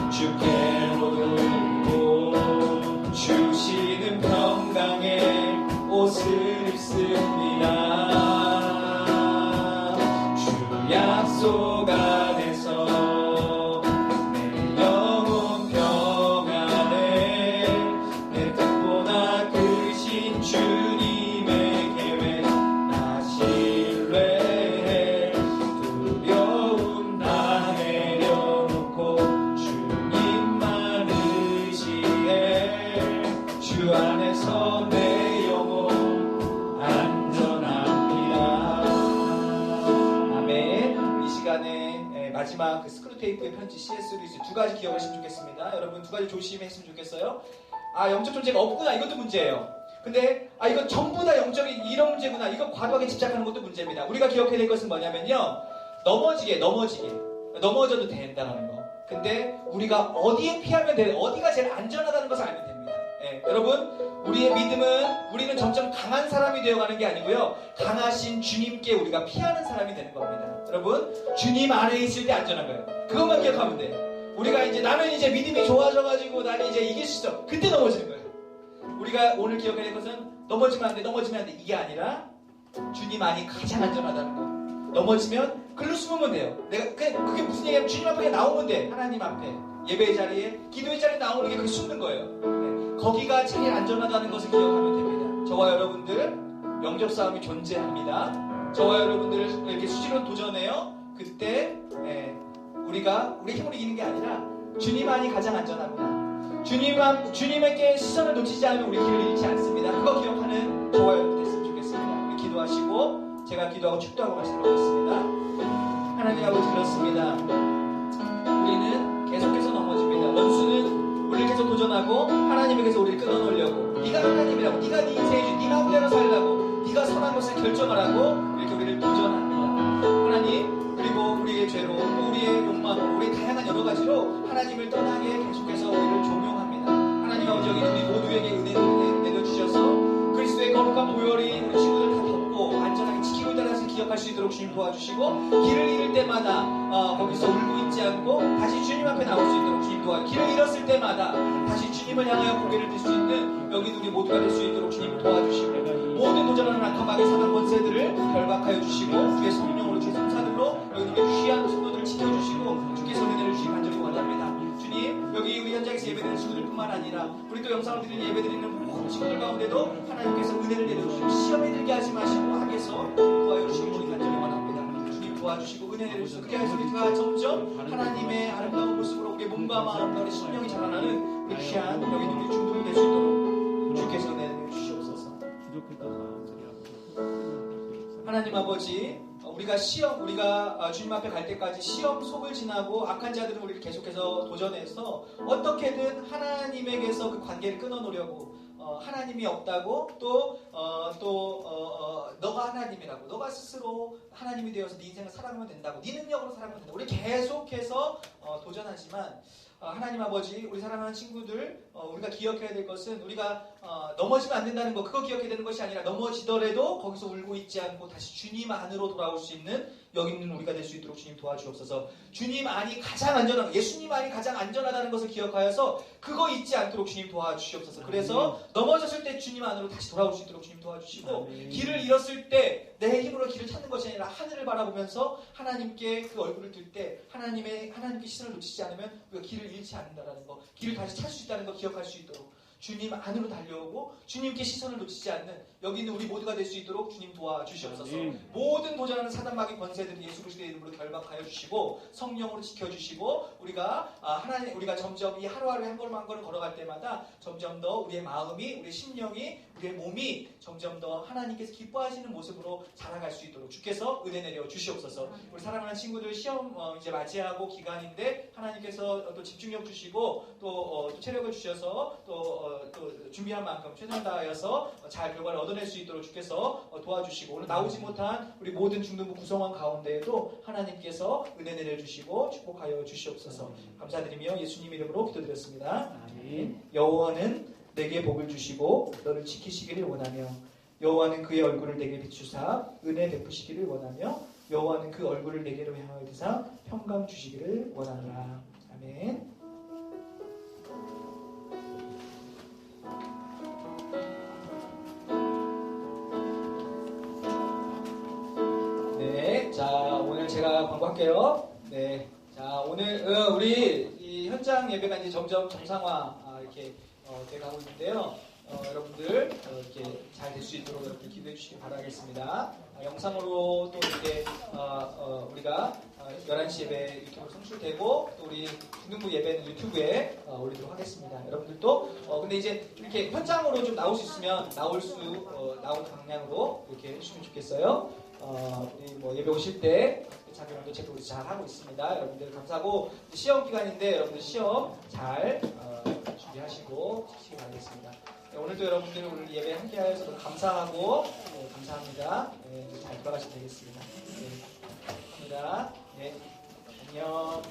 주께로 돌리고 주시는 평강의 옷을 입습니다. 주 약속 안에서 내 영혼 평안해 내 뜻보다 크신 주님의 계획 나 신뢰해 두려움 다 내려놓고 주님만 의지해 주 안에서 내 영혼 안전합니다. 아멘. 이 시간에 마지막 그 스크루테이프의 편지 CS로 이제 두 가지 기억하시면 좋겠습니다. 여러분 두 가지 조심했으면 좋겠어요. 영적 존재가 없구나, 이것도 문제예요. 근데 이거 전부 다 영적인 이런 문제구나, 이거 과도하게 집착하는 것도 문제입니다. 우리가 기억해야 될 것은 뭐냐면요, 넘어져도 된다는 거. 근데 우리가 어디에 피하면 돼, 어디가 제일 안전하다는 것을 알면 됩니다. 여러분, 우리의 믿음은 우리는 점점 강한 사람이 되어가는 게 아니고요. 강하신 주님께 우리가 피하는 사람이 되는 겁니다. 여러분, 주님 안에 있을 때 안전한 거예요. 그것만 기억하면 돼. 우리가 이제 나는 이제 믿음이 좋아져가지고 나는 이제 이길 수 있어. 그때 넘어지는 거예요. 우리가 오늘 기억해야 될 것은 넘어지면 안 돼, 넘어지면 안 돼. 이게 아니라 주님 안이 가장 안전하다는 거예요. 넘어지면 글로 숨으면 돼요. 그게 무슨 얘기냐면 주님 앞에 나오면 돼. 하나님 앞에. 예배의 자리에, 기도의 자리에 나오는 게 그게 숨는 거예요. 거기가 제일 안전하다는 것을 기억하면 됩니다. 저와 여러분들 영접 싸움이 존재합니다. 저와 여러분들 이렇게 수시로 도전해요. 그때 우리 힘으로 이기는 게 아니라 주님만이 가장 안전하구나. 주님에게 시선을 놓치지 않으면 우리 길을 잃지 않습니다. 그거 기억하는 저와 여러분 됐으면 좋겠습니다. 우리 기도하시고 제가 기도하고 축도하고 말씀드리겠습니다. 하나님 아버지, 그렇습니다. 우리는 계속해서 넘어집니다. 원수는 우리를 계속 도전하고 하나님에게서 우리를 끊어놓으려고, 네가 하나님이라고, 네가 네 인생의 주, 네 마음대로 살라고, 네가 선한 것을 결정하라고 이렇게 우리를 도전합니다. 하나님, 그리고 우리의 죄로, 또 우리의 욕망으로, 우리의 다양한 여러 가지로 하나님을 떠나게 계속해서 우리를 종용합니다. 하나님 아버지, 여기 우리 모두에게 은혜를 내려주셔서 그리스도의 거룩한 보혈이 우리 친구들 다 덮고 안전하게 지키고 있다는 것을 기억할 수 있도록 주님 도와주시고, 길을 잃을 때마다 거기서 울고 있지 않고 다시 주님 앞에 나올 수 있도록 주님 도와주시고, 길을 잃었을 때마다 다시 주님을 향하여 고개를 들 수 있는 여기 우리 모두가 될 수 있도록 주님 도와주시고, 모든 도전하는 악함하게 사는 권세들을 결박하여 주시고, 주의 성령으로 주의 성사들로 여기 우리 귀한 성도들을 지켜주시고 주께서 은혜를 주시기 간절히 원합니다. 주님, 여기 우리 현장에서 예배드리는 친구들뿐만 아니라 우리 또 영상을 드리는 예배드리는 모든 친구들 가운데도 하나님께서 은혜를 내려주시고 시험에 들게 하지 마시고 악에서 도와여 주시기 간절히 원합니다. 주님 도와주시고 은혜 내려주시고, 그렇게 해서 우리가 점점 하나님의 아름다운 모습으로 우리의 몸과 마음과 우리 심령이 자라나는 우리 귀한 여기 우리 중독이 될 수 있도록 주께서 은혜 내려주시옵소서. 하나님 아버지, 우리가 주님 앞에 갈 때까지 시험 속을 지나고 악한 자들은 우리를 계속해서 도전해서 어떻게든 하나님에게서 그 관계를 끊어놓으려고, 하나님이 없다고, 너가 하나님이라고, 너가 스스로 하나님이 되어서 네 인생을 살아가면 된다고, 네 능력으로 살아가면 된다고 우리 계속해서 도전하지만, 하나님 아버지, 우리 사랑하는 친구들, 우리가 기억해야 될 것은 우리가 넘어지면 안 된다는 거, 그거 기억해야 되는 것이 아니라 넘어지더라도 거기서 울고 있지 않고 다시 주님 안으로 돌아올 수 있는 여기 있는 우리가 될 수 있도록 주님 도와주옵소서. 주님 안이 가장 안전한, 예수님 안이 가장 안전하다는 것을 기억하여서 그거 잊지 않도록 주님 도와주시옵소서. 그래서 넘어졌을 때 주님 안으로 다시 돌아올 수 있도록 주님 도와주시고, 길을 잃었을 때 내 힘으로 길을 찾는 것이 아니라 하늘을 바라보면서 하나님께 그 얼굴을 들 때 하나님께 시선을 놓치지 않으면 우리가 길을 잃지 않는다는 거, 길을 다시 찾을 수 있다는 거 기억할 수 있도록 주님 안으로 달려오고 주님께 시선을 놓치지 않는 여기 있는 우리 모두가 될 수 있도록 주님 도와주시옵소서. 모든 도전하는 사단마귀 권세들은 예수 그리스도의 이름으로 결박하여 주시고 성령으로 지켜주시고, 우리가 점점 이 하루하루에 한 걸음 한 걸음 걸어갈 때마다 점점 더 우리의 마음이, 우리의 심령이, 우리의 몸이 점점 더 하나님께서 기뻐하시는 모습으로 자라갈 수 있도록 주께서 은혜 내려 주시옵소서. 우리 사랑하는 친구들 시험 이제 맞이하고 기간인데 하나님께서 또 집중력 주시고 또 체력을 주셔서 또 준비한 만큼 최선을 다하여서 잘 결과를 얻어낼 수 있도록 주께서 도와주시고, 오늘 나오지 못한 우리 모든 중등부 구성원 가운데에도 하나님께서 은혜 내려주시고 축복하여 주시옵소서. 감사드리며 예수님 이름으로 기도드렸습니다. 아멘. 여호와는 내게 복을 주시고 너를 지키시기를 원하며, 여호와는 그의 얼굴을 내게 비추사 은혜 베푸시기를 원하며, 여호와는 그 얼굴을 내게로 향하여 드사 평강 주시기를 원하노라. 아멘. 네, 자 오늘 제가 광고할게요. 네, 자 오늘 우리 이 현장 예배가 이제 점점 정상화 이렇게 돼가고 있는데요. 여러분들 이렇게 잘 될 수 있도록 여러분들 기도해 주시기 바라겠습니다. 영상으로 또 이렇게 우리가 11시 예배 유튜브로 송출되고 또 우리 중등부 예배는 유튜브에 올리도록 하겠습니다. 여러분들도 근데 이제 이렇게 현장으로 좀 나올 수 있으면 나오는 방향으로 이렇게 해주시면 좋겠어요. 우리 뭐 예배 오실 때 자기랑도 체크 잘 하고 있습니다. 여러분들 감사하고 시험 기간인데 여러분들 시험 잘 준비하시고 지키기 바라겠습니다. 네, 오늘도 여러분들 오늘 예배 함께하여서 감사하고 감사합니다. 네, 잘 돌아가시면 되겠습니다. 네, 감사합니다. 네, 안녕.